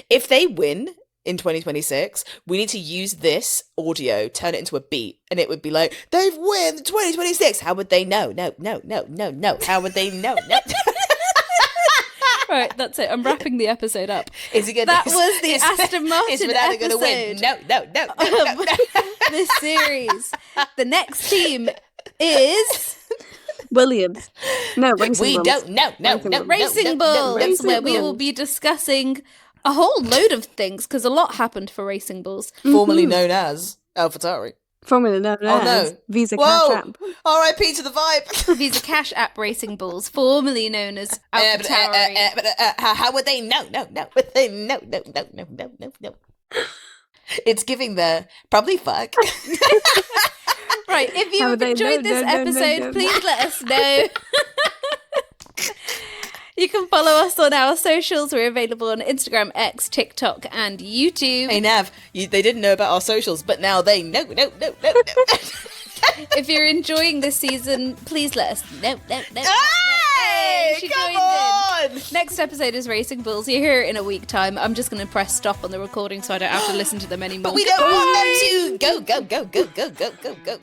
If they win in 2026, we need to use this audio, turn it into a beat, and it would be like, they've won 2026. How would they know? No. How would they know? No. Right, that's it. I'm wrapping the episode up. Is it good? That was the Aston Martin Is Fernando going to win? No. This series. The next team is Williams. No, Racing we Bulls. don't. No. Racing Bulls, where we will be discussing a whole load of things because a lot happened for Racing Bulls. Formerly known as AlphaTauri. Formerly known as Visa Cash App. R.I.P. to the vibe. Visa Cash App Racing Bulls, formerly known as AlphaTauri. How would they know? No. Would they know? No. It's giving the probably fuck. Right, if you have enjoyed this episode, please let us know. You can follow us on our socials. We're available on Instagram, X, TikTok, and YouTube. Hey, Nav, they didn't know about our socials, but now they know. No. If you're enjoying this season, please let us know. Hey, she come joined on! in. Next episode is Racing Bulls. You're here in a week time. I'm just going to press stop on the recording so I don't have to listen to them anymore. But we don't want them to. Go.